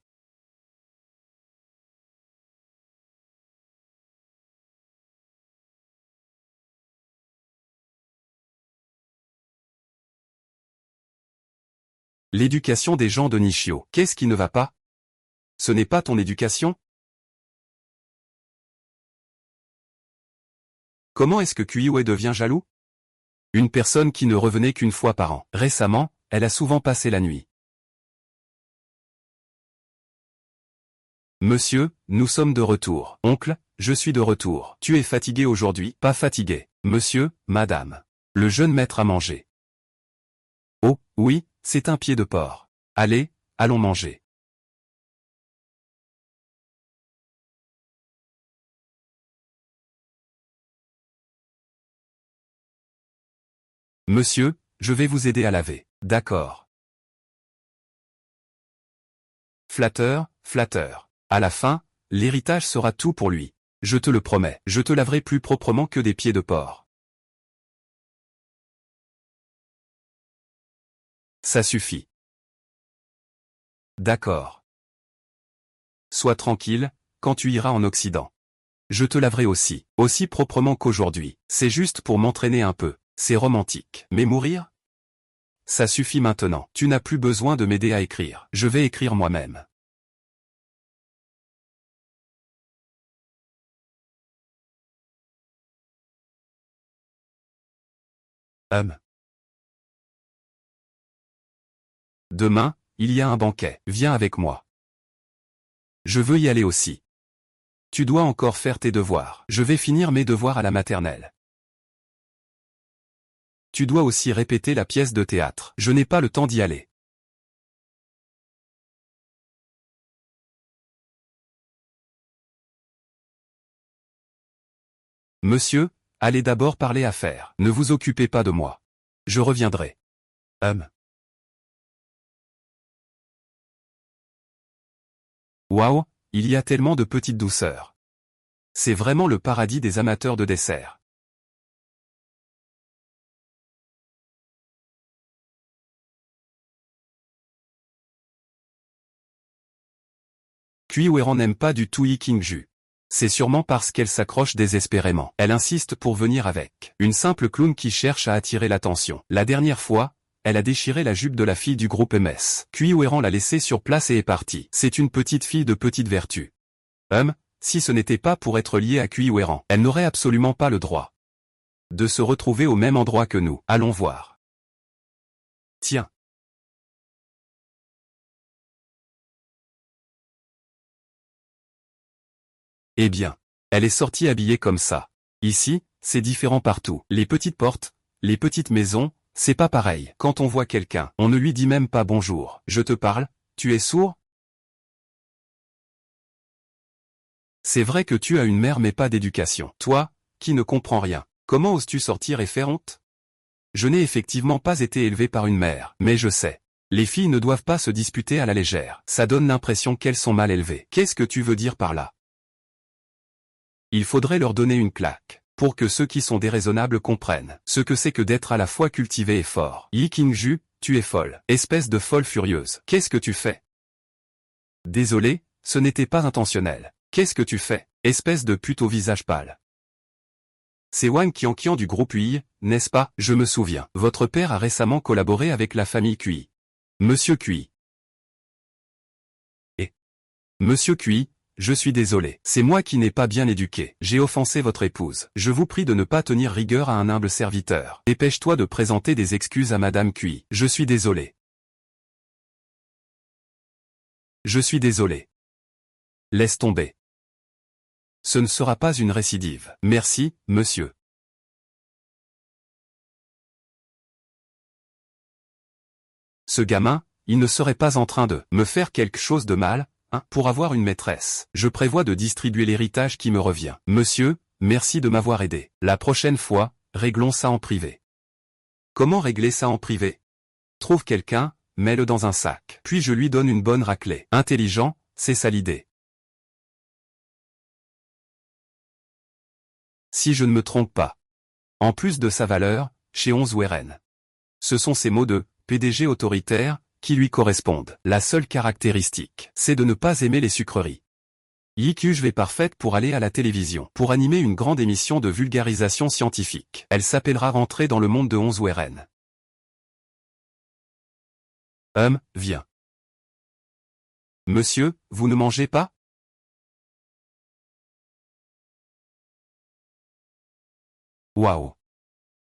L'éducation des gens de Nishio. Qu'est-ce qui ne va pas? Ce n'est pas ton éducation? Comment est-ce que Kuiue devient jaloux? Une personne qui ne revenait qu'une fois par an. Récemment, elle a souvent passé la nuit. Monsieur, nous sommes de retour. Oncle, je suis de retour. Tu es fatigué aujourd'hui? Pas fatigué. Monsieur, madame. Le jeune maître a mangé. Oh, oui, c'est un pied de porc. Allez, allons manger. Monsieur, je vais vous aider à laver. D'accord. Flatteur, flatteur. À la fin, l'héritage sera tout pour lui. Je te le promets. Je te laverai plus proprement que des pieds de porc. Ça suffit. D'accord. Sois tranquille, quand tu iras en Occident. Je te laverai aussi proprement qu'aujourd'hui. C'est juste pour m'entraîner un peu. C'est romantique. Mais mourir? Ça suffit maintenant. Tu n'as plus besoin de m'aider à écrire. Je vais écrire moi-même. Demain, il y a un banquet. Viens avec moi. Je veux y aller aussi. Tu dois encore faire tes devoirs. Je vais finir mes devoirs à la maternelle. Tu dois aussi répéter la pièce de théâtre. Je n'ai pas le temps d'y aller. Monsieur, allez d'abord parler affaires. Ne vous occupez pas de moi. Je reviendrai. Waouh, il y a tellement de petites douceurs. C'est vraiment le paradis des amateurs de dessert. Kuiweran n'aime pas du tout Yi Qingju. C'est sûrement parce qu'elle s'accroche désespérément. Elle insiste pour venir avec. Une simple clown qui cherche à attirer l'attention. La dernière fois, elle a déchiré la jupe de la fille du groupe MS. Kuiweran l'a laissée sur place et est partie. C'est une petite fille de petite vertu. Si ce n'était pas pour être liée à Kuiweran, elle n'aurait absolument pas le droit de se retrouver au même endroit que nous. Allons voir. Tiens. Eh bien, elle est sortie habillée comme ça. Ici, c'est différent partout. Les petites portes, les petites maisons, c'est pas pareil. Quand on voit quelqu'un, on ne lui dit même pas bonjour. Je te parle, tu es sourd? C'est vrai que tu as une mère mais pas d'éducation. Toi, qui ne comprends rien, comment oses-tu sortir et faire honte? Je n'ai effectivement pas été élevé par une mère, mais je sais. Les filles ne doivent pas se disputer à la légère. Ça donne l'impression qu'elles sont mal élevées. Qu'est-ce que tu veux dire par là? Il faudrait leur donner une claque, pour que ceux qui sont déraisonnables comprennent ce que c'est que d'être à la fois cultivé et fort. Yi Qingju, tu es folle. Espèce de folle furieuse. Qu'est-ce que tu fais? Désolé, ce n'était pas intentionnel. Qu'est-ce que tu fais? Espèce de pute au visage pâle. C'est Wang Qianqian du groupe Ui, n'est-ce pas? Je me souviens. Votre père a récemment collaboré avec la famille Cui. Monsieur Cui. Et Monsieur Cui, je suis désolé. C'est moi qui n'ai pas bien éduqué. J'ai offensé votre épouse. Je vous prie de ne pas tenir rigueur à un humble serviteur. Dépêche-toi de présenter des excuses à Madame Cui. Je suis désolé. Je suis désolé. Laisse tomber. Ce ne sera pas une récidive. Merci, monsieur. Ce gamin, il ne serait pas en train de me faire quelque chose de mal, hein, pour avoir une maîtresse. Je prévois de distribuer l'héritage qui me revient. Monsieur, merci de m'avoir aidé. La prochaine fois, réglons ça en privé. Comment régler ça en privé? Trouve quelqu'un, mets-le dans un sac. Puis je lui donne une bonne raclée. Intelligent, c'est ça l'idée. Si je ne me trompe pas. En plus de sa valeur, chez Onzweren. Ce sont ces mots de PDG autoritaire qui lui correspondent. La seule caractéristique, c'est de ne pas aimer les sucreries. Je vais parfaite pour aller à la télévision, pour animer une grande émission de vulgarisation scientifique. Elle s'appellera Rentrer dans le monde de Onzweren. Viens. Monsieur, vous ne mangez pas? Waouh!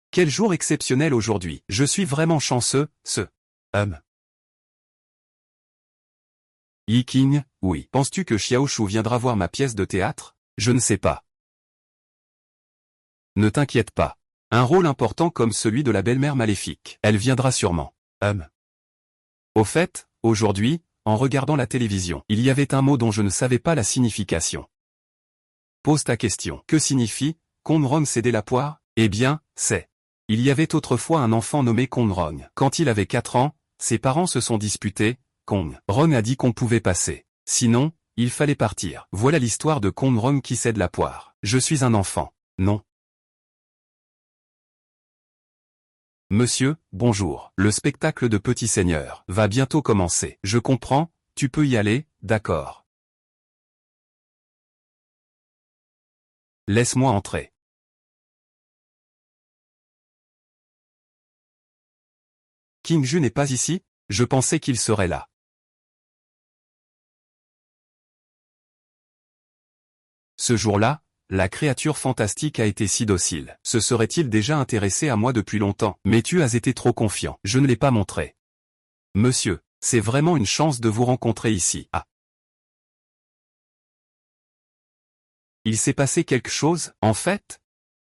Quel jour exceptionnel aujourd'hui. Je suis vraiment chanceux, Yiking, oui. Penses-tu que Xiaoshu viendra voir ma pièce de théâtre? Je ne sais pas. Ne t'inquiète pas. Un rôle important comme celui de la belle-mère maléfique. Elle viendra sûrement. Au fait, aujourd'hui, en regardant la télévision, il y avait un mot dont je ne savais pas la signification. Pose ta question. Que signifie Konrong céder la poire? Eh bien, c'est. Il y avait autrefois un enfant nommé Konrong. Quand il avait 4 ans, ses parents se sont disputés. Konrong a dit qu'on pouvait passer. Sinon, il fallait partir. Voilà l'histoire de Konrong qui cède la poire. Je suis un enfant. Non. Monsieur, bonjour. Le spectacle de Petit Seigneur va bientôt commencer. Je comprends, tu peux y aller, d'accord. Laisse-moi entrer. King Ju n'est pas ici? Je pensais qu'il serait là. Ce jour-là, la créature fantastique a été si docile. Se serait-il déjà intéressé à moi depuis longtemps? Mais tu as été trop confiant. Je ne l'ai pas montré. Monsieur, c'est vraiment une chance de vous rencontrer ici. Ah. Il s'est passé quelque chose, en fait?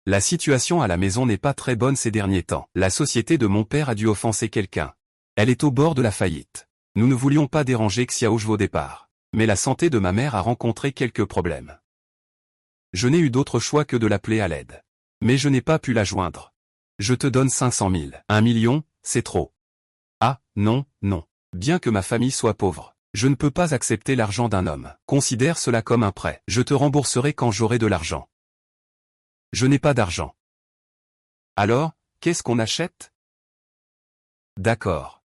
La situation à la maison n'est pas très bonne ces derniers temps. La société de mon père a dû offenser quelqu'un. Elle est au bord de la faillite. Nous ne voulions pas déranger Xiaoju au départ. Mais la santé de ma mère a rencontré quelques problèmes. Je n'ai eu d'autre choix que de l'appeler à l'aide. Mais je n'ai pas pu la joindre. Je te donne 500 000. 1 million, c'est trop. Ah, non, non. Bien que ma famille soit pauvre, je ne peux pas accepter l'argent d'un homme. Considère cela comme un prêt. Je te rembourserai quand j'aurai de l'argent. Je n'ai pas d'argent. Alors, qu'est-ce qu'on achète? D'accord.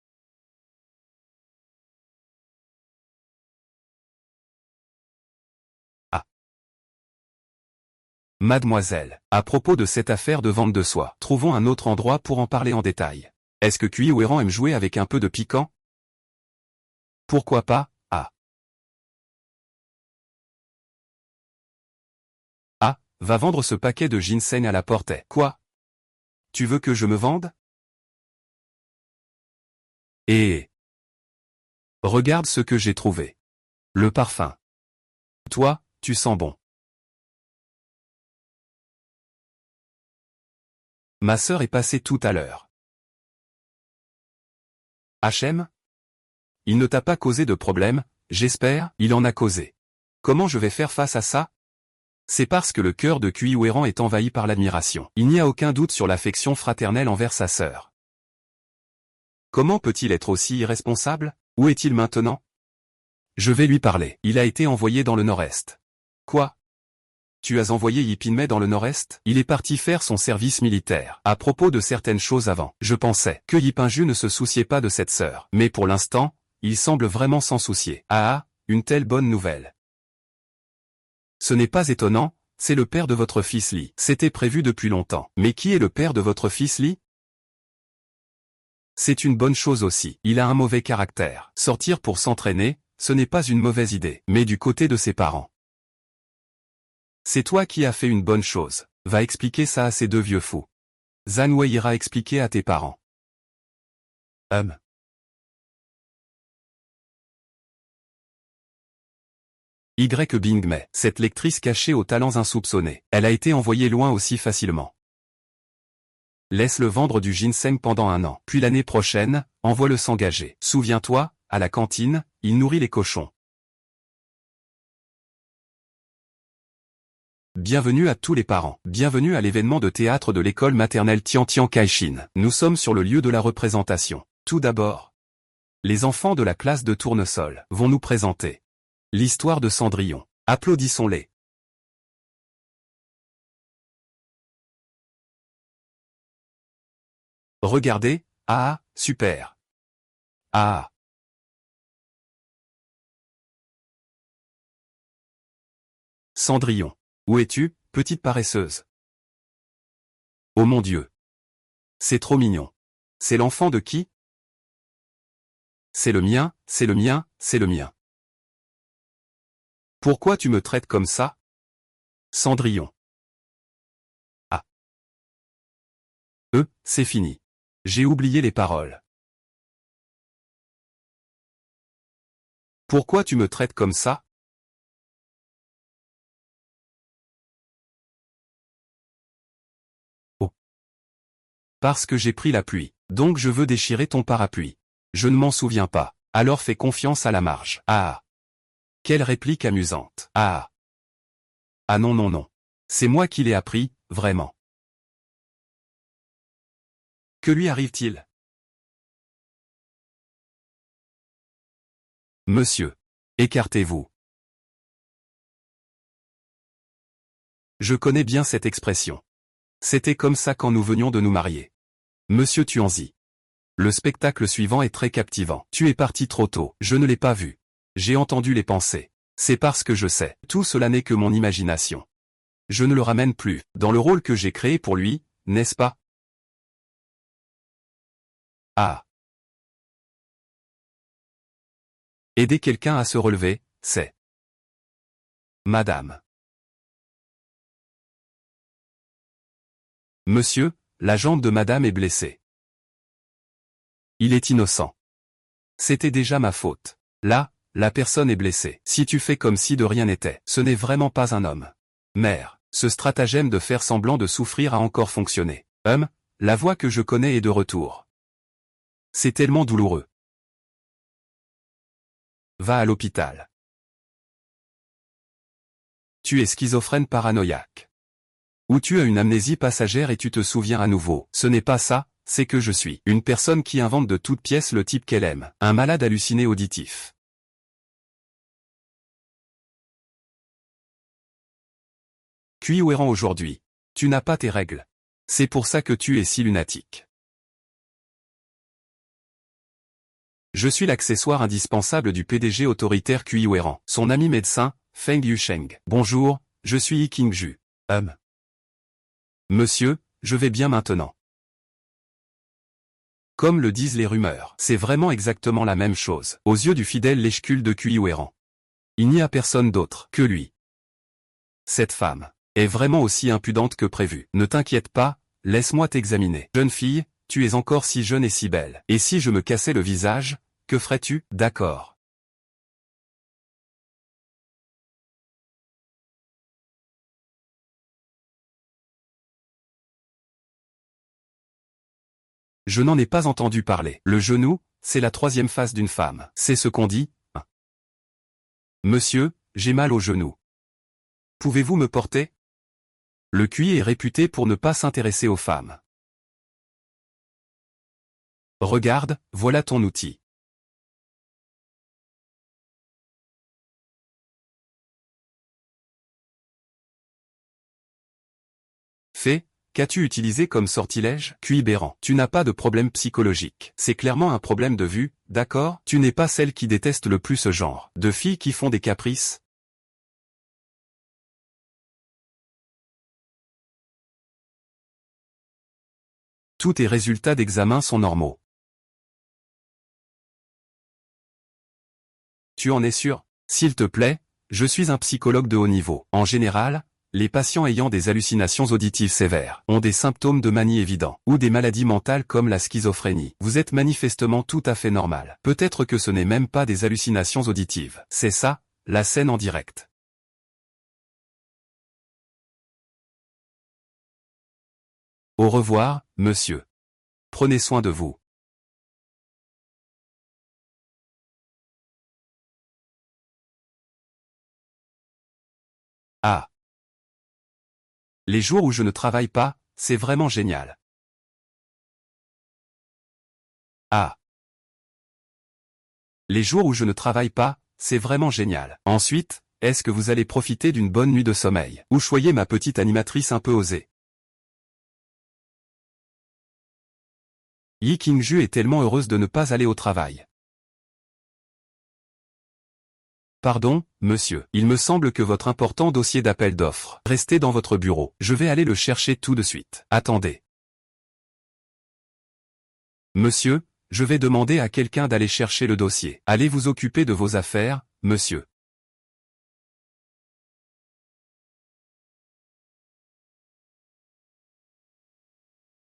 Mademoiselle, à propos de cette affaire de vente de soie, trouvons un autre endroit pour en parler en détail. Est-ce que Cui Ouéran aime jouer avec un peu de piquant? Pourquoi pas? Ah. Ah, va vendre ce paquet de ginseng à la portée. Quoi? Tu veux que je me vende? Et regarde ce que j'ai trouvé. Le parfum. Toi, tu sens bon. Ma sœur est passée tout à l'heure. HM? Il ne t'a pas causé de problème, j'espère? Il en a causé. Comment je vais faire face à ça? C'est parce que le cœur de Cui Ouéran est envahi par l'admiration. Il n'y a aucun doute sur l'affection fraternelle envers sa sœur. Comment peut-il être aussi irresponsable? Où est-il maintenant? Je vais lui parler. Il a été envoyé dans le nord-est. Quoi? Tu as envoyé Yipinmei dans le nord-est? Il est parti faire son service militaire. À propos de certaines choses avant, je pensais que Yipinju ne se souciait pas de cette sœur. Mais pour l'instant, il semble vraiment s'en soucier. Ah, une telle bonne nouvelle. Ce n'est pas étonnant, c'est le père de votre fils Li. C'était prévu depuis longtemps. Mais qui est le père de votre fils Li? C'est une bonne chose aussi. Il a un mauvais caractère. Sortir pour s'entraîner, ce n'est pas une mauvaise idée. Mais du côté de ses parents. C'est toi qui as fait une bonne chose. Va expliquer ça à ces deux vieux fous. Zhan Wei ira expliquer à tes parents. Y. Bing mais cette lectrice cachée aux talents insoupçonnés. Elle a été envoyée loin aussi facilement. Laisse-le vendre du ginseng pendant 1 an. Puis l'année prochaine, envoie-le s'engager. Souviens-toi, à la cantine, il nourrit les cochons. Bienvenue à tous les parents. Bienvenue à l'événement de théâtre de l'école maternelle Tian Tian Caixin. Nous sommes sur le lieu de la représentation. Tout d'abord, les enfants de la classe de Tournesol vont nous présenter l'histoire de Cendrillon. Applaudissons-les. Regardez, ah, super. Ah. Cendrillon. Où es-tu, petite paresseuse? Oh mon Dieu. C'est trop mignon. C'est l'enfant de qui? C'est le mien, c'est le mien, c'est le mien. Pourquoi tu me traites comme ça? Cendrillon. Ah. C'est fini. J'ai oublié les paroles. Pourquoi tu me traites comme ça? Oh. Parce que j'ai pris la pluie. Donc je veux déchirer ton parapluie. Je ne m'en souviens pas. Alors fais confiance à la marge. Ah. Quelle réplique amusante. Ah. Ah non non non. C'est moi qui l'ai appris, vraiment. Que lui arrive-t-il? Monsieur. Écartez-vous. Je connais bien cette expression. C'était comme ça quand nous venions de nous marier. Monsieur Tuanzi. Le spectacle suivant est très captivant. Tu es parti trop tôt. Je ne l'ai pas vu. J'ai entendu les pensées. C'est parce que je sais. Tout cela n'est que mon imagination. Je ne le ramène plus dans le rôle que j'ai créé pour lui, n'est-ce pas? Ah. Aider quelqu'un à se relever, c'est... Madame. Monsieur, la jambe de madame est blessée. Il est innocent. C'était déjà ma faute. Là, la personne est blessée. Si tu fais comme si de rien n'était, ce n'est vraiment pas un homme. Mère, ce stratagème de faire semblant de souffrir a encore fonctionné. La voix que je connais est de retour. C'est tellement douloureux. Va à l'hôpital. Tu es schizophrène paranoïaque. Ou tu as une amnésie passagère et tu te souviens à nouveau. Ce n'est pas ça, c'est que je suis une personne qui invente de toutes pièces le type qu'elle aime. Un malade halluciné auditif. Cuiouéran aujourd'hui. Tu n'as pas tes règles. C'est pour ça que tu es si lunatique. Je suis l'accessoire indispensable du PDG autoritaire Cuiouéran. Son ami médecin, Feng Yusheng. Bonjour, je suis Yi Qingju. Monsieur, je vais bien maintenant. Comme le disent les rumeurs, c'est vraiment exactement la même chose, aux yeux du fidèle Lèchecul de Cuiouéran. Il n'y a personne d'autre que lui. Cette femme est vraiment aussi impudente que prévu. Ne t'inquiète pas, laisse-moi t'examiner. Jeune fille, tu es encore si jeune et si belle. Et si je me cassais le visage, que ferais-tu? D'accord. Je n'en ai pas entendu parler. Le genou, c'est la 3e face d'une femme. C'est ce qu'on dit. Monsieur, j'ai mal au genou. Pouvez-vous me porter? Le QI est réputé pour ne pas s'intéresser aux femmes. Regarde, voilà ton outil. Fais. Qu'as-tu utilisé comme sortilège? QI Béran. Tu n'as pas de problème psychologique. C'est clairement un problème de vue, d'accord? Tu n'es pas celle qui déteste le plus ce genre de filles qui font des caprices. Tous tes résultats d'examen sont normaux. Tu en es sûr? S'il te plaît, je suis un psychologue de haut niveau. En général, les patients ayant des hallucinations auditives sévères ont des symptômes de manie évidents, ou des maladies mentales comme la schizophrénie. Vous êtes manifestement tout à fait normal. Peut-être que ce n'est même pas des hallucinations auditives. C'est ça, la scène en direct. Au revoir, monsieur. Prenez soin de vous. Ah. Les jours où je ne travaille pas, c'est vraiment génial. Ah. Les jours où je ne travaille pas, c'est vraiment génial. Ensuite, est-ce que vous allez profiter d'une bonne nuit de sommeil? Ou choyez ma petite animatrice un peu osée. Yi Qingju est tellement heureuse de ne pas aller au travail. Pardon, monsieur, il me semble que votre important dossier d'appel d'offres. Restez dans votre bureau. Je vais aller le chercher tout de suite. Attendez. Monsieur, je vais demander à quelqu'un d'aller chercher le dossier. Allez vous occuper de vos affaires, monsieur.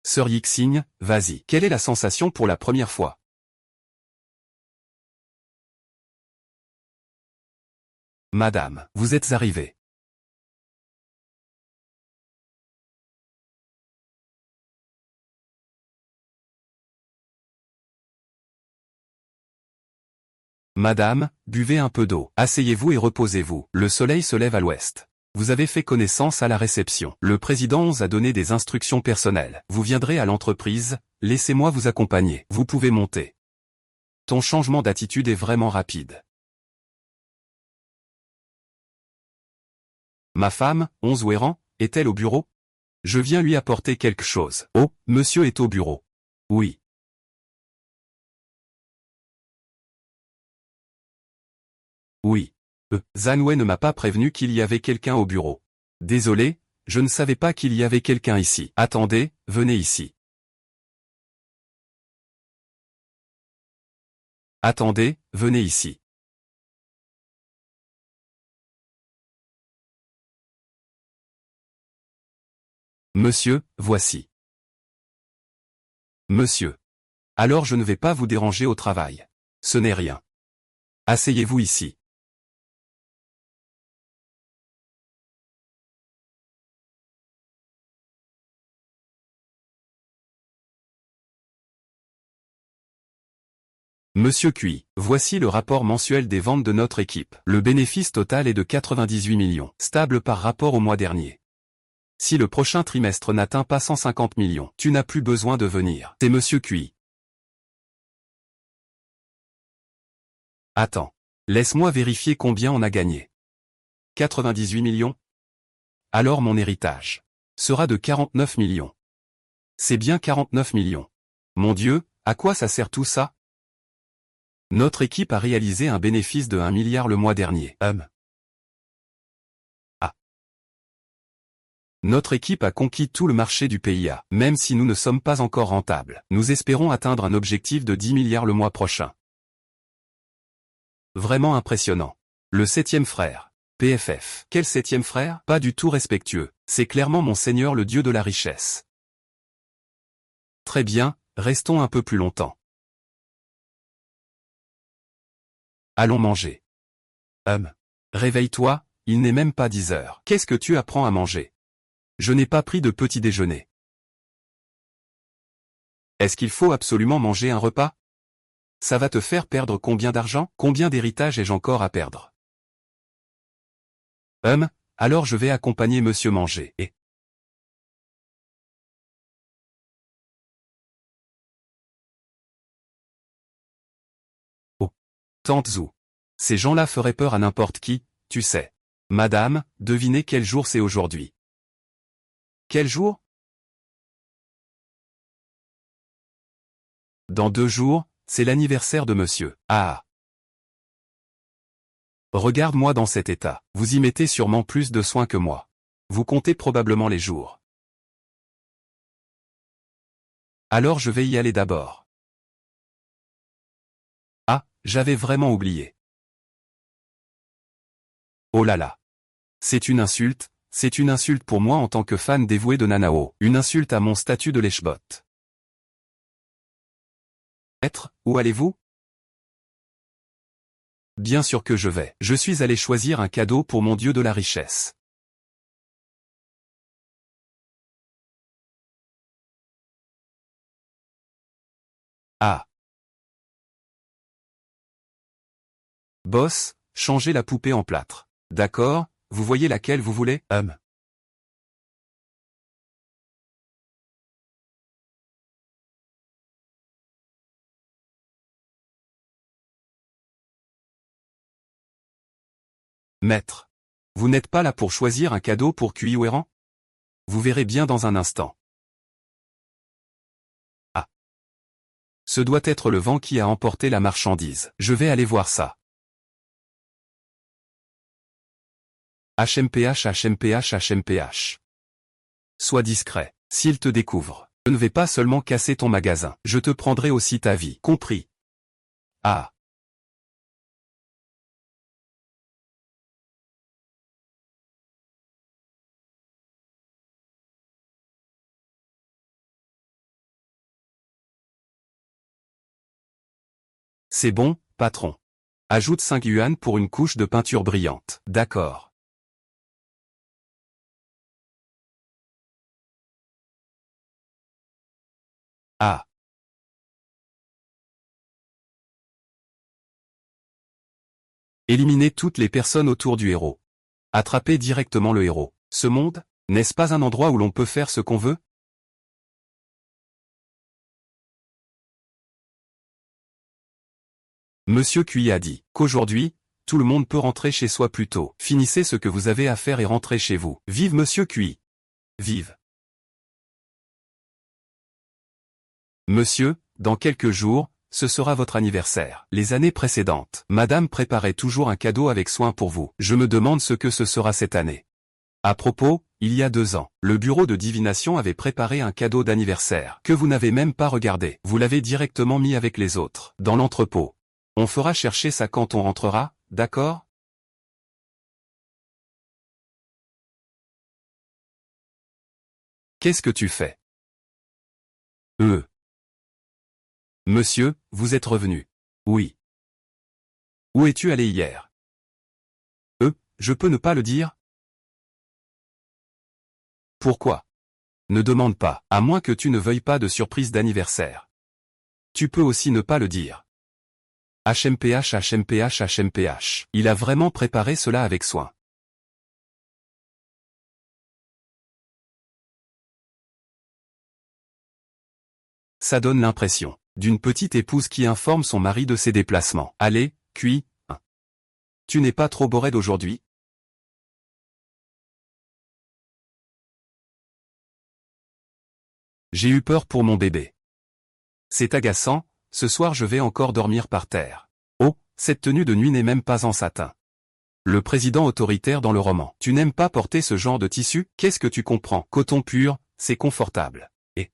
Sœur Yixing, vas-y. Quelle est la sensation pour la première fois? Madame, vous êtes arrivée. Madame, buvez un peu d'eau. Asseyez-vous et reposez-vous. Le soleil se lève à l'ouest. Vous avez fait connaissance à la réception. Le président vous a donné des instructions personnelles. Vous viendrez à l'entreprise, laissez-moi vous accompagner. Vous pouvez monter. Ton changement d'attitude est vraiment rapide. Ma femme, 11 Ouéran, est-elle au bureau? Je viens lui apporter quelque chose. Oh, monsieur est au bureau. Oui. Oui. Zanwei ne m'a pas prévenu qu'il y avait quelqu'un au bureau. Désolé, je ne savais pas qu'il y avait quelqu'un ici. Attendez, venez ici. Attendez, venez ici. Monsieur, voici. Monsieur. Alors je ne vais pas vous déranger au travail. Ce n'est rien. Asseyez-vous ici. Monsieur Cui, voici le rapport mensuel des ventes de notre équipe. Le bénéfice total est de 98 millions, stable par rapport au mois dernier. Si le prochain trimestre n'atteint pas 150 millions, tu n'as plus besoin de venir. C'est Monsieur Cui. Attends. Laisse-moi vérifier combien on a gagné. 98 millions? Alors mon héritage sera de 49 millions. C'est bien 49 millions. Mon Dieu, à quoi ça sert tout ça? Notre équipe a réalisé un bénéfice de 1 milliard le mois dernier. Ah. Notre équipe a conquis tout le marché du PIA. Même si nous ne sommes pas encore rentables, nous espérons atteindre un objectif de 10 milliards le mois prochain. Vraiment impressionnant. Le 7e frère. PFF. Quel 7e frère? Pas du tout respectueux. C'est clairement mon seigneur le dieu de la richesse. Très bien, restons un peu plus longtemps. Allons manger. Réveille-toi, il n'est même pas 10 heures. Qu'est-ce que tu apprends à manger? Je n'ai pas pris de petit déjeuner. Est-ce qu'il faut absolument manger un repas? Ça va te faire perdre combien d'argent? Combien d'héritage ai-je encore à perdre? Alors je vais accompagner monsieur manger. Et oh, tante Zhu. Ces gens-là feraient peur à n'importe qui, tu sais. Madame, devinez quel jour c'est aujourd'hui. Quel jour? Dans 2 jours, c'est l'anniversaire de monsieur. Ah. Regarde-moi dans cet état. Vous y mettez sûrement plus de soin que moi. Vous comptez probablement les jours. Alors je vais y aller d'abord. Ah, j'avais vraiment oublié. Oh là là. C'est une insulte pour moi en tant que fan dévoué de Nanao. Une insulte à mon statut de lèche-bot. Maître, où allez-vous? Bien sûr que je vais. Je suis allé choisir un cadeau pour mon dieu de la richesse. Ah. Boss, changez la poupée en plâtre. D'accord, vous voyez laquelle vous voulez? Maître. Vous n'êtes pas là pour choisir un cadeau pour Kuiwéran? Vous verrez bien dans un instant. Ah. Ce doit être le vent qui a emporté la marchandise. Je vais aller voir ça. HMPH HMPH HMPH. Sois discret. S'il te découvre, je ne vais pas seulement casser ton magasin, je te prendrai aussi ta vie. Compris? Ah. C'est bon, patron. Ajoute 5 yuan pour une couche de peinture brillante. D'accord. Ah. Éliminez toutes les personnes autour du héros. Attrapez directement le héros. Ce monde, n'est-ce pas un endroit où l'on peut faire ce qu'on veut? Monsieur Cui a dit qu'aujourd'hui, tout le monde peut rentrer chez soi plus tôt. Finissez ce que vous avez à faire et rentrez chez vous. Vive Monsieur Cui. Vive. Monsieur, dans quelques jours, ce sera votre anniversaire. Les années précédentes, Madame préparait toujours un cadeau avec soin pour vous. Je me demande ce que ce sera cette année. À propos, il y a 2 ans, le bureau de divination avait préparé un cadeau d'anniversaire que vous n'avez même pas regardé. Vous l'avez directement mis avec les autres, dans l'entrepôt. On fera chercher ça quand on rentrera, d'accord? Qu'est-ce que tu fais? Euh. Monsieur, vous êtes revenu. Oui. Où es-tu allé hier? Je peux ne pas le dire? Pourquoi? Ne demande pas, à moins que tu ne veuilles pas de surprise d'anniversaire. Tu peux aussi ne pas le dire. HMPH HMPH HMPH. Il a vraiment préparé cela avec soin. Ça donne l'impression d'une petite épouse qui informe son mari de ses déplacements. Allez, cuit, hein. Tu n'es pas trop boré d'aujourd'hui? J'ai eu peur pour mon bébé. C'est agaçant, ce soir je vais encore dormir par terre. Oh, cette tenue de nuit n'est même pas en satin. Le président autoritaire dans le roman. Tu n'aimes pas porter ce genre de tissu? Qu'est-ce que tu comprends? Coton pur, c'est confortable. Et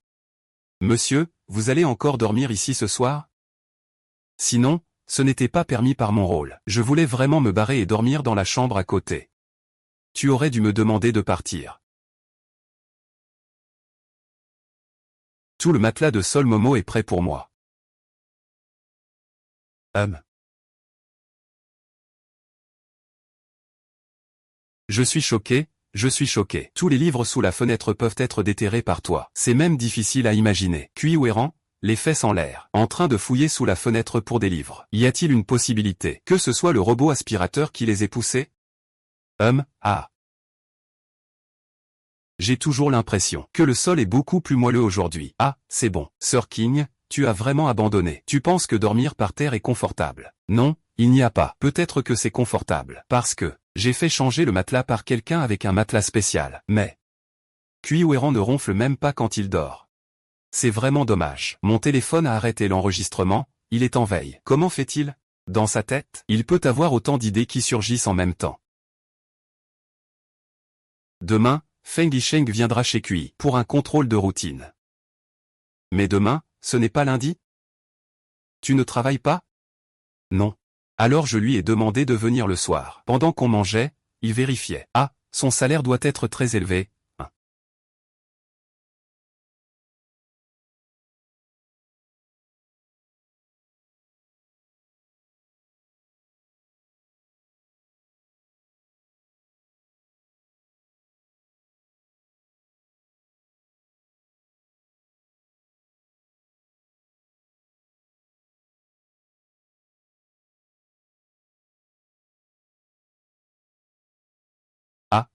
monsieur, vous allez encore dormir ici ce soir? Sinon, ce n'était pas permis par mon rôle. Je voulais vraiment me barrer et dormir dans la chambre à côté. Tu aurais dû me demander de partir. Tout le matelas de Sol Momo est prêt pour moi. Hum. Je suis choqué, je suis choqué. Tous les livres sous la fenêtre peuvent être déterrés par toi. C'est même difficile à imaginer. Cui ou errant, les fesses en l'air, en train de fouiller sous la fenêtre pour des livres. Y a-t-il une possibilité que ce soit le robot aspirateur qui les ait poussés? Ah. J'ai toujours l'impression que le sol est beaucoup plus moelleux aujourd'hui. Ah, c'est bon. Sir King, tu as vraiment abandonné. Tu penses que dormir par terre est confortable? Non, il n'y a pas. Peut-être que c'est confortable. Parce que j'ai fait changer le matelas par quelqu'un avec un matelas spécial. Mais Kuiwéran ne ronfle même pas quand il dort. C'est vraiment dommage. Mon téléphone a arrêté l'enregistrement, il est en veille. Comment fait-il? Dans sa tête, il peut avoir autant d'idées qui surgissent en même temps. Demain, Feng Yisheng viendra chez Kui pour un contrôle de routine. Mais demain, ce n'est pas lundi? Tu ne travailles pas? Non. Alors je lui ai demandé de venir le soir. Pendant qu'on mangeait, il vérifiait. Ah, son salaire doit être très élevé,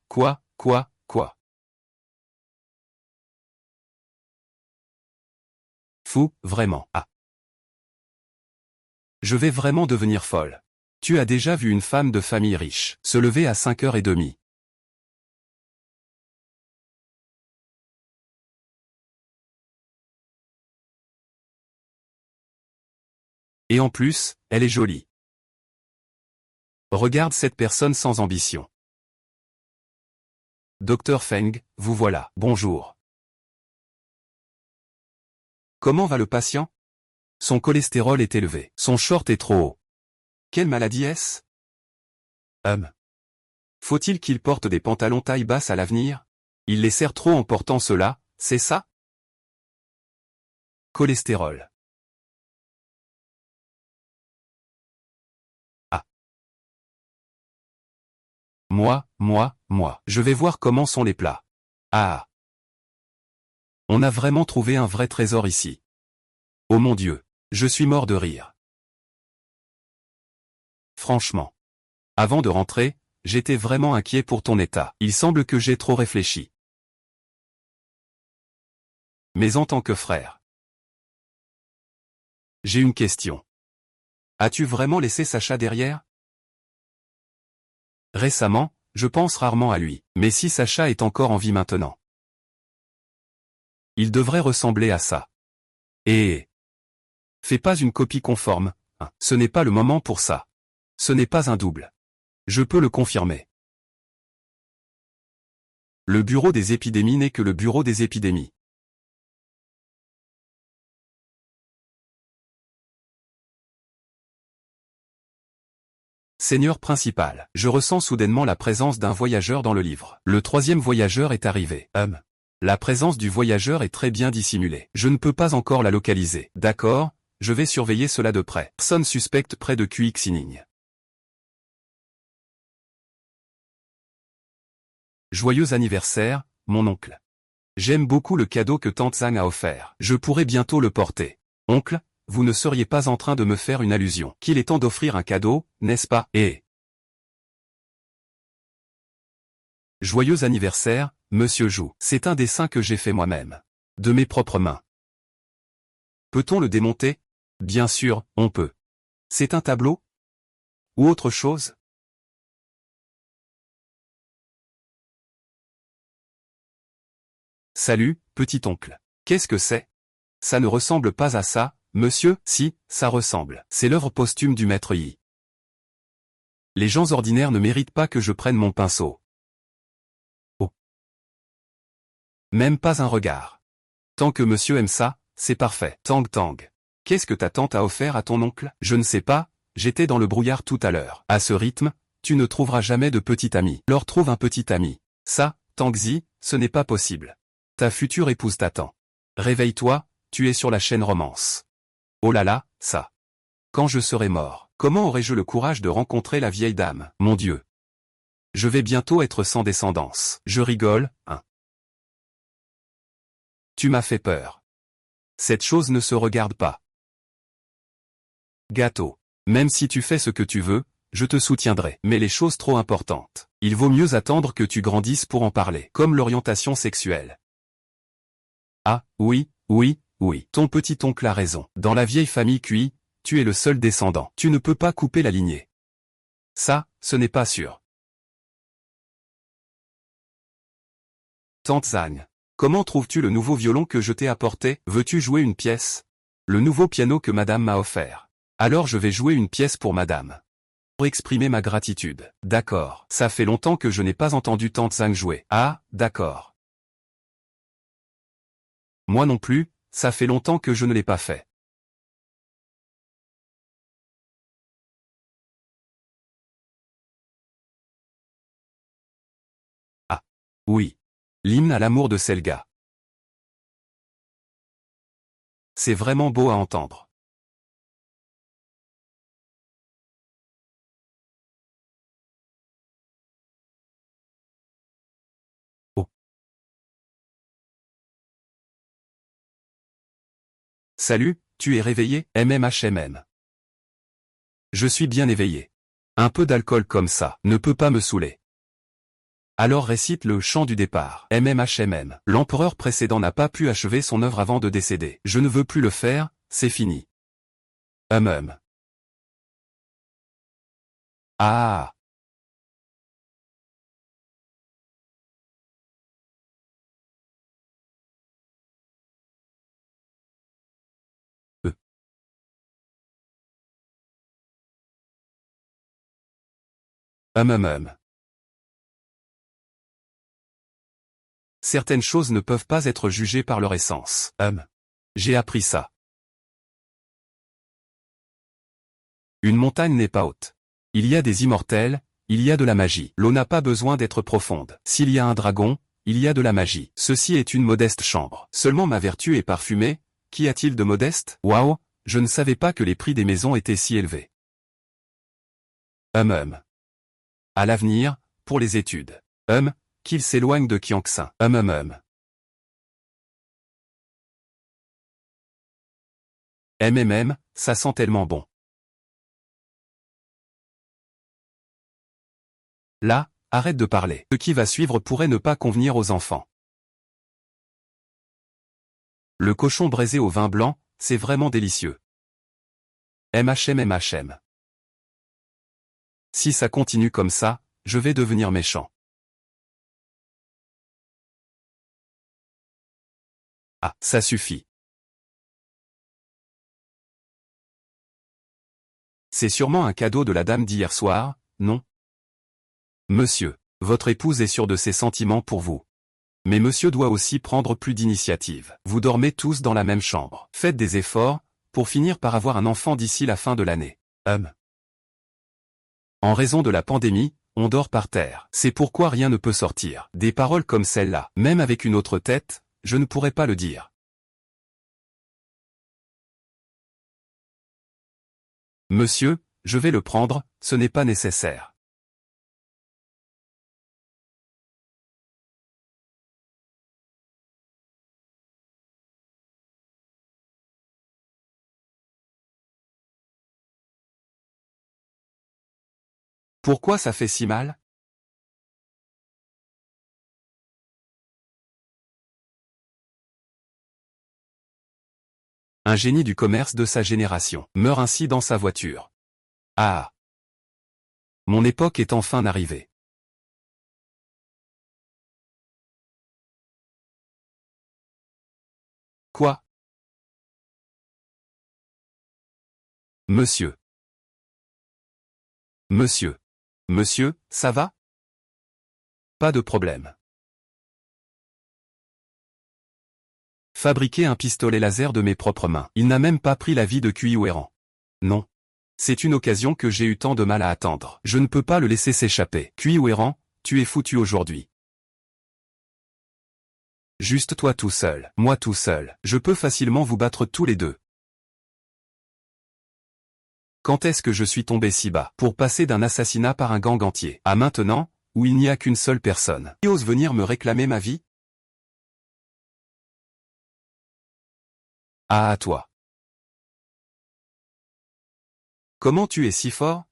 Quoi? Fou, vraiment. Ah. Je vais vraiment devenir folle. Tu as déjà vu une femme de famille riche se lever à 5h30. Et en plus, elle est jolie. Regarde cette personne sans ambition. Docteur Feng, vous voilà. Bonjour. Comment va le patient? Son cholestérol est élevé. Son short est trop haut. Quelle maladie est-ce? Faut-il qu'il porte des pantalons taille basse à l'avenir? Il les serre trop en portant cela, c'est ça? Cholestérol. Ah. Moi. Je vais voir comment sont les plats. Ah. On a vraiment trouvé un vrai trésor ici. Oh mon Dieu. Je suis mort de rire. Franchement. Avant de rentrer, j'étais vraiment inquiet pour ton état. Il semble que j'ai trop réfléchi. Mais en tant que frère. J'ai une question. As-tu vraiment laissé Sacha derrière? Récemment, je pense rarement à lui. Mais si Sacha est encore en vie maintenant. Il devrait ressembler à ça. Et... Fais pas une copie conforme, hein. Ce n'est pas le moment pour ça. Ce n'est pas un double. Je peux le confirmer. Le bureau des épidémies n'est que le bureau des épidémies. Seigneur principal, je ressens soudainement la présence d'un voyageur dans le livre. Le troisième voyageur est arrivé. La présence du voyageur est très bien dissimulée. Je ne peux pas encore la localiser. D'accord, je vais surveiller cela de près. Personne suspecte près de QX-Inning. Joyeux anniversaire, mon oncle. J'aime beaucoup le cadeau que Tante Zhang a offert. Je pourrais bientôt le porter. Oncle, vous ne seriez pas en train de me faire une allusion qu'il est temps d'offrir un cadeau, n'est-ce pas? Et joyeux anniversaire, Monsieur Zhou. C'est un dessin que j'ai fait moi-même. De mes propres mains. Peut-on le démonter? Bien sûr, on peut. C'est un tableau? Ou autre chose? Salut, petit oncle. Qu'est-ce que c'est? Ça ne ressemble pas à ça, monsieur? Si, ça ressemble. C'est l'œuvre posthume du maître Yi. Les gens ordinaires ne méritent pas que je prenne mon pinceau. Oh. Même pas un regard. Tant que monsieur aime ça, c'est parfait. Tang. Qu'est-ce que ta tante a offert à ton oncle? Je ne sais pas, j'étais dans le brouillard tout à l'heure. À ce rythme, tu ne trouveras jamais de petit ami. Leur trouve un petit ami. Ça, Tangzi, ce n'est pas possible. Ta future épouse t'attend. Réveille-toi, tu es sur la chaîne Romance. Oh là là, ça. Quand je serai mort, comment aurais-je le courage de rencontrer la vieille dame? Mon Dieu. Je vais bientôt être sans descendance. Je rigole, hein. Tu m'as fait peur. Cette chose ne se regarde pas. Gâteau. Même si tu fais ce que tu veux, je te soutiendrai. Mais les choses trop importantes, il vaut mieux attendre que tu grandisses pour en parler. Comme l'orientation sexuelle. Ah, oui. Ton petit-oncle a raison. Dans la vieille famille QI, tu es le seul descendant. Tu ne peux pas couper la lignée. Ça, ce n'est pas sûr. Tante Zhang. Comment trouves-tu le nouveau violon que je t'ai apporté? Veux-tu jouer une pièce? Le nouveau piano que madame m'a offert. Alors je vais jouer une pièce pour madame. Pour exprimer ma gratitude. D'accord. Ça fait longtemps que je n'ai pas entendu Tante Zhang jouer. Ah, d'accord. Moi non plus, ça fait longtemps que je ne l'ai pas fait. Ah. Oui. L'hymne à l'amour de Selga. C'est vraiment beau à entendre. Oh. Salut, tu es réveillé? MMHMM. Je suis bien éveillé. Un peu d'alcool comme ça ne peut pas me saouler. Alors récite le chant du départ. MMHMM. L'empereur précédent n'a pas pu achever son œuvre avant de décéder. Je ne veux plus le faire, c'est fini. Ah. E. Certaines choses ne peuvent pas être jugées par leur essence. J'ai appris ça. Une montagne n'est pas haute. Il y a des immortels, il y a de la magie. L'eau n'a pas besoin d'être profonde. S'il y a un dragon, il y a de la magie. Ceci est une modeste chambre. Seulement ma vertu est parfumée. Qu'y a-t-il de modeste? Waouh, je ne savais pas que les prix des maisons étaient si élevés. À l'avenir, pour les études. Qu'il s'éloigne de Kiangxin. Ça sent tellement bon. Là, arrête de parler. Ce qui va suivre pourrait ne pas convenir aux enfants. Le cochon braisé au vin blanc, c'est vraiment délicieux. MHM. Si ça continue comme ça, je vais devenir méchant. Ah, ça suffit. C'est sûrement un cadeau de la dame d'hier soir, non? Monsieur, votre épouse est sûre de ses sentiments pour vous. Mais monsieur doit aussi prendre plus d'initiative. Vous dormez tous dans la même chambre. Faites des efforts, pour finir par avoir un enfant d'ici la fin de l'année. En raison de la pandémie, on dort par terre. C'est pourquoi rien ne peut sortir. Des paroles comme celle-là, même avec une autre tête, je ne pourrais pas le dire. Monsieur, je vais le prendre, ce n'est pas nécessaire. Pourquoi ça fait si mal? Un génie du commerce de sa génération meurt ainsi dans sa voiture. Ah! Mon époque est enfin arrivée. Quoi? Monsieur. Monsieur, ça va? Pas de problème. Fabriquer un pistolet laser de mes propres mains. Il n'a même pas pris la vie de Cui Ouéran. Non. C'est une occasion que j'ai eu tant de mal à attendre. Je ne peux pas le laisser s'échapper. Cui Ouéran, tu es foutu aujourd'hui. Juste toi tout seul, moi tout seul. Je peux facilement vous battre tous les deux. Quand est-ce que je suis tombé si bas pour passer d'un assassinat par un gang entier à maintenant, où il n'y a qu'une seule personne qui ose venir me réclamer ma vie? Ah à toi. Comment tu es si fort?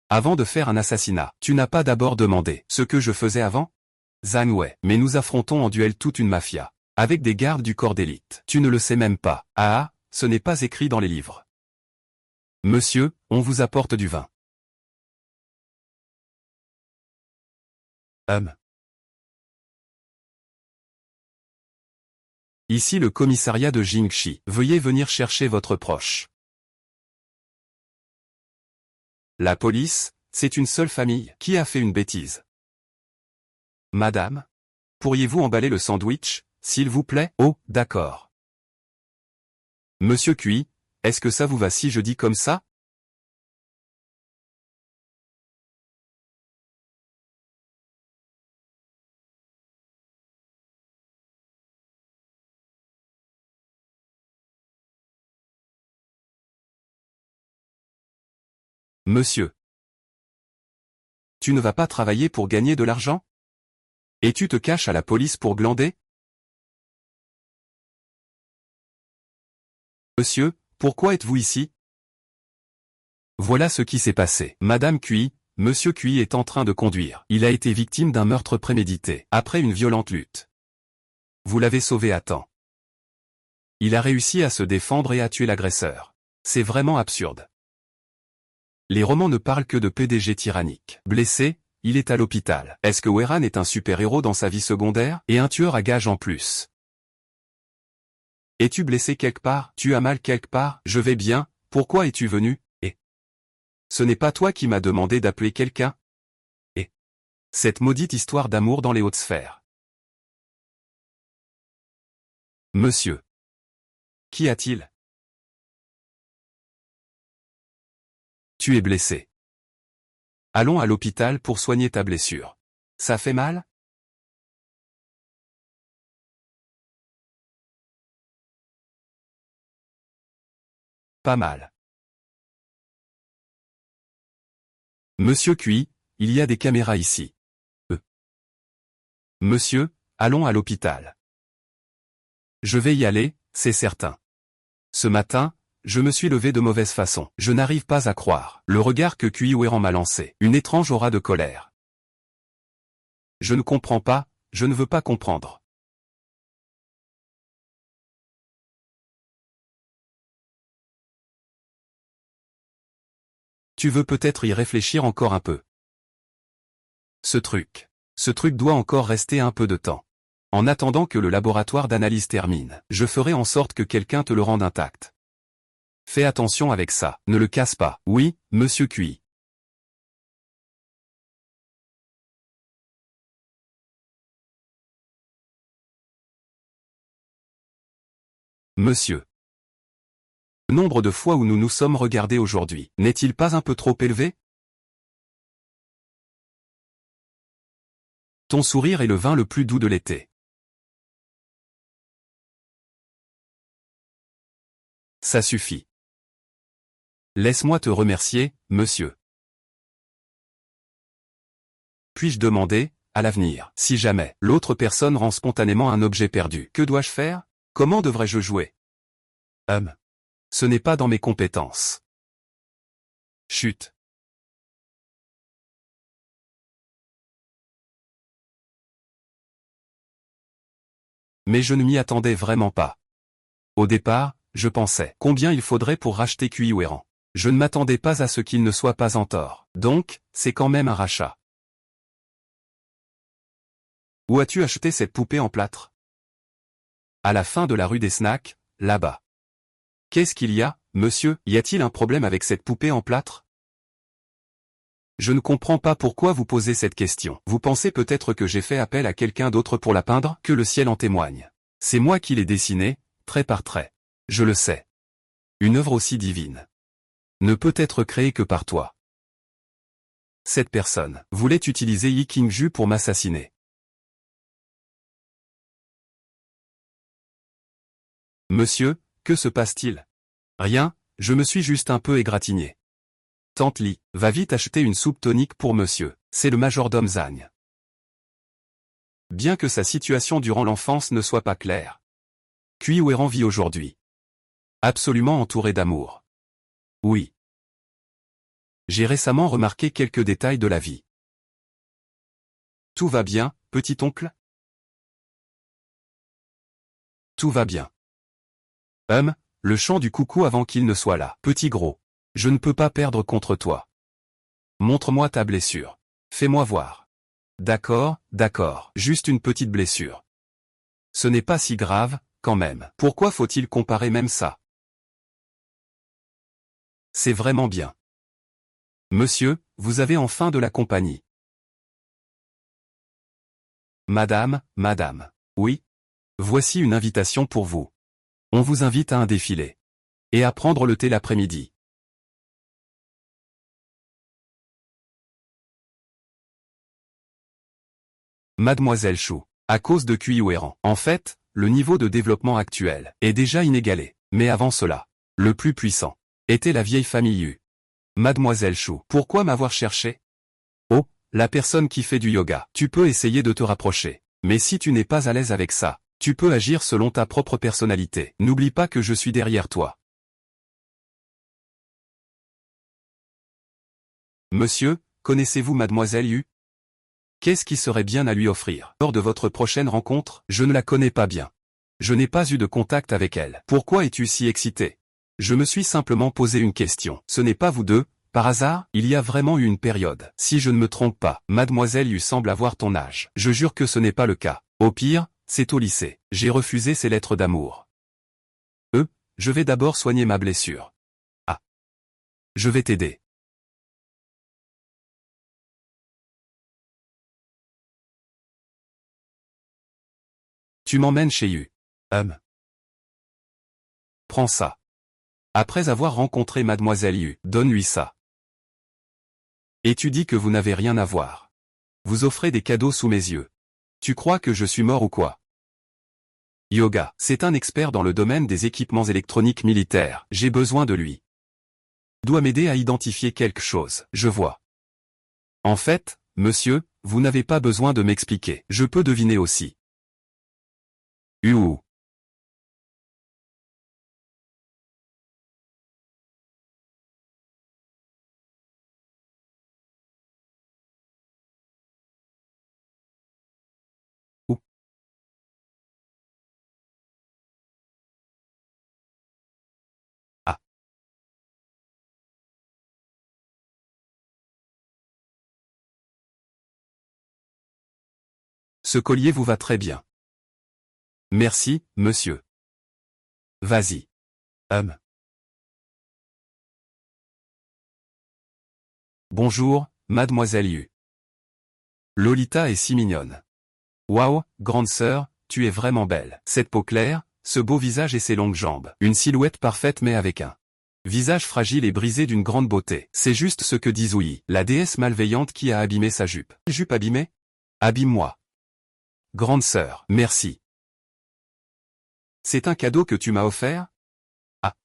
Avant de faire un assassinat, tu n'as pas d'abord demandé ce que je faisais avant? Zhang Wei, mais nous affrontons en duel toute une mafia, avec des gardes du corps d'élite. Tu ne le sais même pas. Ah, ce n'est pas écrit dans les livres. Monsieur, on vous apporte du vin. Ici le commissariat de Jingxi. Veuillez venir chercher votre proche. La police, c'est une seule famille. Qui a fait une bêtise? Madame? Pourriez-vous emballer le sandwich, s'il vous plaît? Oh, d'accord. Monsieur Cui, est-ce que ça vous va si je dis comme ça? Monsieur. Tu ne vas pas travailler pour gagner de l'argent? Et tu te caches à la police pour glander? Monsieur, pourquoi êtes-vous ici? Voilà ce qui s'est passé. Madame Cui, Monsieur Cui est en train de conduire. Il a été victime d'un meurtre prémédité, après une violente lutte. Vous l'avez sauvé à temps. Il a réussi à se défendre et à tuer l'agresseur. C'est vraiment absurde. Les romans ne parlent que de PDG tyranniques. Blessé, il est à l'hôpital. Est-ce que Weran est un super-héros dans sa vie secondaire, et un tueur à gages en plus? Es-tu blessé quelque part? Tu as mal quelque part? Je vais bien, pourquoi es-tu venu? Et ce n'est pas toi qui m'as demandé d'appeler quelqu'un? Et cette maudite histoire d'amour dans les hautes sphères. Monsieur. Qu'y a-t-il? Tu es blessé. Allons à l'hôpital pour soigner ta blessure. Ça fait mal? Pas mal. Monsieur Cui, il y a des caméras ici. Monsieur, allons à l'hôpital. Je vais y aller, c'est certain. Ce matin, je me suis levé de mauvaise façon. Je n'arrive pas à croire le regard que Cui Weran m'a lancé. Une étrange aura de colère. Je ne comprends pas, je ne veux pas comprendre. Tu veux peut-être y réfléchir encore un peu. Ce truc doit encore rester un peu de temps. En attendant que le laboratoire d'analyse termine, je ferai en sorte que quelqu'un te le rende intact. Fais attention avec ça, ne le casse pas. Oui, monsieur Cui. Monsieur. Le nombre de fois où nous nous sommes regardés aujourd'hui, n'est-il pas un peu trop élevé? Ton sourire est le vin le plus doux de l'été. Ça suffit. Laisse-moi te remercier, monsieur. Puis-je demander, à l'avenir, si jamais l'autre personne rend spontanément un objet perdu, que dois-je faire? Comment devrais-je jouer? Ce n'est pas dans mes compétences. Chut. Mais je ne m'y attendais vraiment pas. Au départ, je pensais combien il faudrait pour racheter Cui Weran. Je ne m'attendais pas à ce qu'il ne soit pas en tort. Donc, c'est quand même un rachat. Où as-tu acheté cette poupée en plâtre? À la fin de la rue des Snacks, là-bas. Qu'est-ce qu'il y a, monsieur? Y a-t-il un problème avec cette poupée en plâtre? Je ne comprends pas pourquoi vous posez cette question. Vous pensez peut-être que j'ai fait appel à quelqu'un d'autre pour la peindre? Que le ciel en témoigne. C'est moi qui l'ai dessinée, trait par trait. Je le sais. Une œuvre aussi divine ne peut être créée que par toi. Cette personne voulait utiliser Yi Qingju pour m'assassiner. Monsieur, que se passe-t-il? Rien, je me suis juste un peu égratigné. Tante Li, va vite acheter une soupe tonique pour monsieur, c'est le majordome Zhang. Bien que sa situation durant l'enfance ne soit pas claire. Cui Weran vit aujourd'hui. Absolument entouré d'amour. Oui. J'ai récemment remarqué quelques détails de la vie. Tout va bien, petit oncle? Tout va bien. Le chant du coucou avant qu'il ne soit là. Petit gros. Je ne peux pas perdre contre toi. Montre-moi ta blessure. Fais-moi voir. D'accord, d'accord, juste une petite blessure. Ce n'est pas si grave, quand même. Pourquoi faut-il comparer même ça? C'est vraiment bien. Monsieur, vous avez enfin de la compagnie. Madame, madame. Oui. Voici une invitation pour vous. On vous invite à un défilé. Et à prendre le thé l'après-midi. Mademoiselle Chou. À cause de Cui Weran. En fait, le niveau de développement actuel est déjà inégalé. Mais avant cela, le plus puissant était la vieille famille Yu. Mademoiselle Chou. Pourquoi m'avoir cherché? Oh, la personne qui fait du yoga. Tu peux essayer de te rapprocher. Mais si tu n'es pas à l'aise avec ça, tu peux agir selon ta propre personnalité. N'oublie pas que je suis derrière toi. Monsieur, connaissez-vous mademoiselle Yu? Qu'est-ce qui serait bien à lui offrir? Lors de votre prochaine rencontre, je ne la connais pas bien. Je n'ai pas eu de contact avec elle. Pourquoi es-tu si excité? Je me suis simplement posé une question. Ce n'est pas vous deux, par hasard? Il y a vraiment eu une période. Si je ne me trompe pas, mademoiselle Yu semble avoir ton âge. Je jure que ce n'est pas le cas. Au pire, c'est au lycée. J'ai refusé ces lettres d'amour. Je vais d'abord soigner ma blessure. Ah. Je vais t'aider. Tu m'emmènes chez Yu. Prends ça. Après avoir rencontré mademoiselle Yu, donne-lui ça. Et tu dis que vous n'avez rien à voir. Vous offrez des cadeaux sous mes yeux. Tu crois que je suis mort ou quoi? Yoga, c'est un expert dans le domaine des équipements électroniques militaires. J'ai besoin de lui. Doit m'aider à identifier quelque chose. Je vois. En fait, monsieur, vous n'avez pas besoin de m'expliquer. Je peux deviner aussi. Ouh. Ouh. Ah. Ce collier vous va très bien. Merci, monsieur. Vas-y. Bonjour, mademoiselle Yu. Lolita est si mignonne. Waouh, grande sœur, tu es vraiment belle. Cette peau claire, ce beau visage et ces longues jambes. Une silhouette parfaite mais avec un visage fragile et brisé d'une grande beauté. C'est juste ce que dit Zouyi, la déesse malveillante qui a abîmé sa jupe. Jupe abîmée? Abîme-moi. Grande sœur, merci. C'est un cadeau que tu m'as offert? Ah.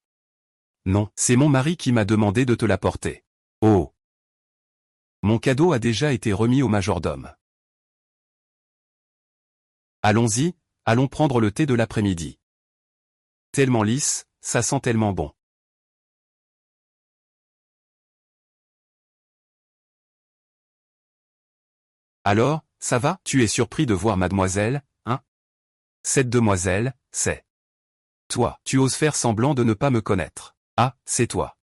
Non, c'est mon mari qui m'a demandé de te l'apporter. Oh. Mon cadeau a déjà été remis au majordome. Allons-y, allons prendre le thé de l'après-midi. Tellement lisse, ça sent tellement bon. Alors, ça va? Tu es surpris de voir mademoiselle, hein? Cette demoiselle, c'est toi. Tu oses faire semblant de ne pas me connaître. Ah, c'est toi.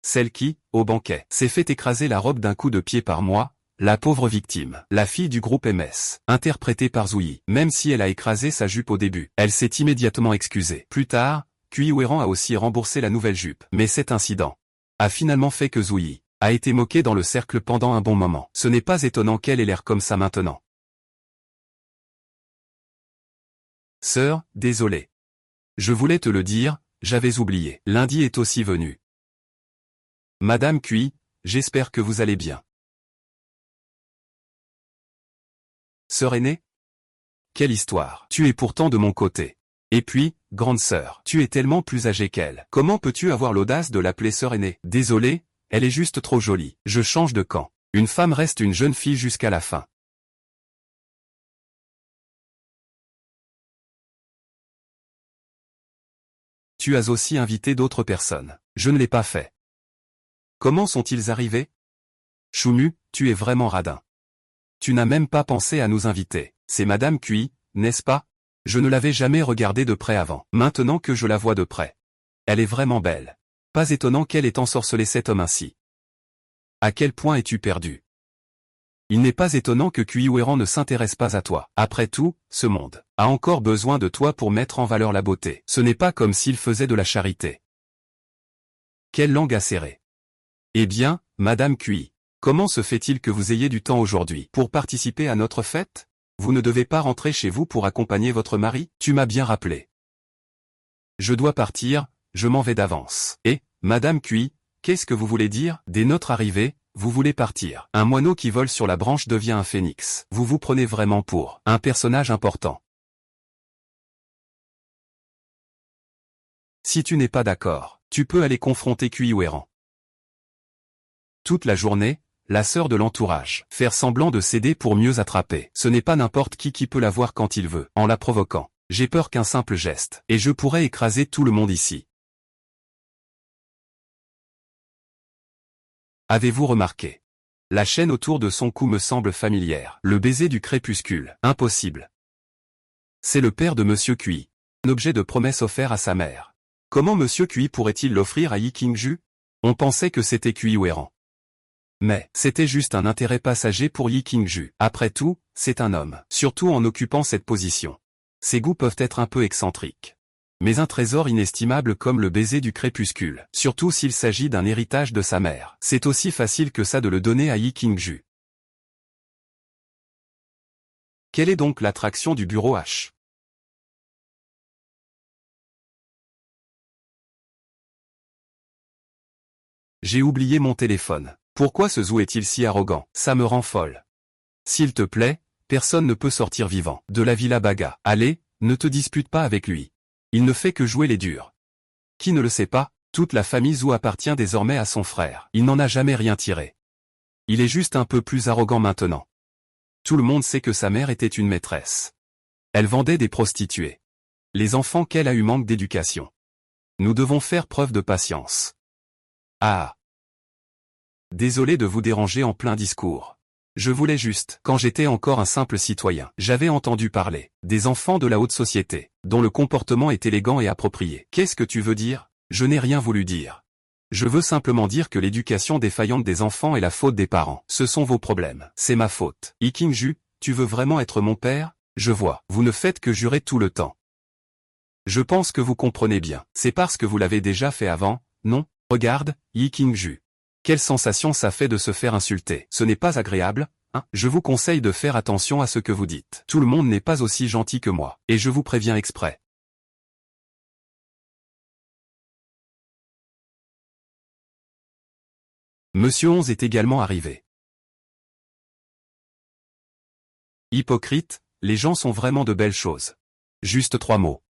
Celle qui, au banquet, s'est fait écraser la robe d'un coup de pied par moi, la pauvre victime, la fille du groupe MS, interprétée par Zouyi. Même si elle a écrasé sa jupe au début, elle s'est immédiatement excusée. Plus tard, Cui Ouéran a aussi remboursé la nouvelle jupe. Mais cet incident a finalement fait que Zouyi a été moqué dans le cercle pendant un bon moment. Ce n'est pas étonnant qu'elle ait l'air comme ça maintenant. Sœur, désolé. Je voulais te le dire, j'avais oublié. Lundi est aussi venu. Madame Cui, j'espère que vous allez bien. Sœur aînée? Quelle histoire. Tu es pourtant de mon côté. Et puis, grande sœur, tu es tellement plus âgée qu'elle. Comment peux-tu avoir l'audace de l'appeler sœur aînée? Désolé, elle est juste trop jolie. Je change de camp. Une femme reste une jeune fille jusqu'à la fin. Tu as aussi invité d'autres personnes. Je ne l'ai pas fait. Comment sont-ils arrivés? Choumu, tu es vraiment radin. Tu n'as même pas pensé à nous inviter. C'est Madame Cui, n'est-ce pas? Je ne l'avais jamais regardée de près avant. Maintenant que je la vois de près. Elle est vraiment belle. Pas étonnant qu'elle ait ensorcelé cet homme ainsi. À quel point es-tu perdu? Il n'est pas étonnant que Cui Ouéran ne s'intéresse pas à toi. Après tout, ce monde a encore besoin de toi pour mettre en valeur la beauté. Ce n'est pas comme s'il faisait de la charité. Quelle langue acérée. Eh bien, Madame Cui, comment se fait-il que vous ayez du temps aujourd'hui pour participer à notre fête? Vous ne devez pas rentrer chez vous pour accompagner votre mari? Tu m'as bien rappelé. Je dois partir, je m'en vais d'avance. Et, Madame Cui, qu'est-ce que vous voulez dire? Dès notre arrivée, vous voulez partir. Un moineau qui vole sur la branche devient un phénix. Vous vous prenez vraiment pour un personnage important. Si tu n'es pas d'accord, tu peux aller confronter Cui Ouéran. Toute la journée, la sœur de l'entourage, faire semblant de céder pour mieux attraper. Ce n'est pas n'importe qui peut la voir quand il veut, en la provoquant. J'ai peur qu'un simple geste, et je pourrais écraser tout le monde ici. Avez-vous remarqué? La chaîne autour de son cou me semble familière. Le baiser du crépuscule. Impossible. C'est le père de Monsieur Cui. Un objet de promesse offert à sa mère. Comment Monsieur Cui pourrait-il l'offrir à Yi Qingju? On pensait que c'était Cui Weiran. Mais, c'était juste un intérêt passager pour Yi Qingju. Après tout, c'est un homme, surtout en occupant cette position. Ses goûts peuvent être un peu excentriques. Mais un trésor inestimable comme le baiser du crépuscule, surtout s'il s'agit d'un héritage de sa mère. C'est aussi facile que ça de le donner à Yi Qingju. Quelle est donc l'attraction du bureau H? J'ai oublié mon téléphone. Pourquoi ce Zhou est-il si arrogant? Ça me rend folle. S'il te plaît, personne ne peut sortir vivant de la Villa Baga. Allez, ne te dispute pas avec lui. Il ne fait que jouer les durs. Qui ne le sait pas, toute la famille Zhou appartient désormais à son frère. Il n'en a jamais rien tiré. Il est juste un peu plus arrogant maintenant. Tout le monde sait que sa mère était une maîtresse. Elle vendait des prostituées. Les enfants qu'elle a eu manquent d'éducation. Nous devons faire preuve de patience. Ah. Désolé de vous déranger en plein discours. Je voulais juste, quand j'étais encore un simple citoyen, j'avais entendu parler des enfants de la haute société, dont le comportement est élégant et approprié. Qu'est-ce que tu veux dire? Je n'ai rien voulu dire. Je veux simplement dire que l'éducation défaillante des enfants est la faute des parents. Ce sont vos problèmes. C'est ma faute. Yi Qingju, tu veux vraiment être mon père? Je vois, vous ne faites que jurer tout le temps. Je pense que vous comprenez bien. C'est parce que vous l'avez déjà fait avant, non? Regarde, Yi Qingju. Quelle sensation ça fait de se faire insulter. Ce n'est pas agréable, hein? Je vous conseille de faire attention à ce que vous dites. Tout le monde n'est pas aussi gentil que moi, et je vous préviens exprès. Monsieur 11 est également arrivé. Hypocrite, les gens sont vraiment de belles choses. Juste 3 mots.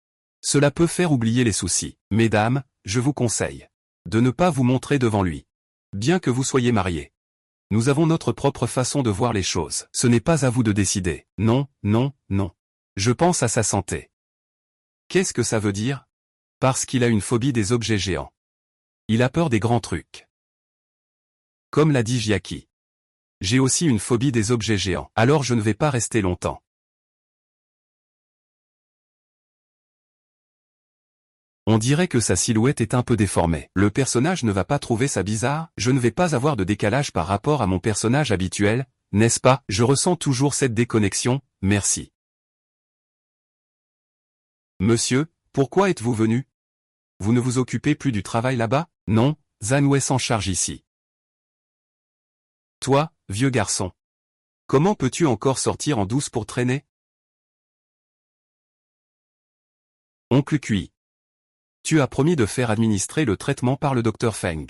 Cela peut faire oublier les soucis. Mesdames, je vous conseille de ne pas vous montrer devant lui. Bien que vous soyez mariés. Nous avons notre propre façon de voir les choses. Ce n'est pas à vous de décider. Non, non, non. Je pense à sa santé. Qu'est-ce que ça veut dire? Parce qu'il a une phobie des objets géants. Il a peur des grands trucs. Comme l'a dit Jiaki. J'ai aussi une phobie des objets géants. Alors je ne vais pas rester longtemps. On dirait que sa silhouette est un peu déformée. Le personnage ne va pas trouver ça bizarre? Je ne vais pas avoir de décalage par rapport à mon personnage habituel, n'est-ce pas? Je ressens toujours cette déconnexion, merci. Monsieur, pourquoi êtes-vous venu? Vous ne vous occupez plus du travail là-bas? Non, Zanwei s'en charge ici. Toi, vieux garçon. Comment peux-tu encore sortir en douce pour traîner? Oncle Cui. Tu as promis de faire administrer le traitement par le docteur Feng.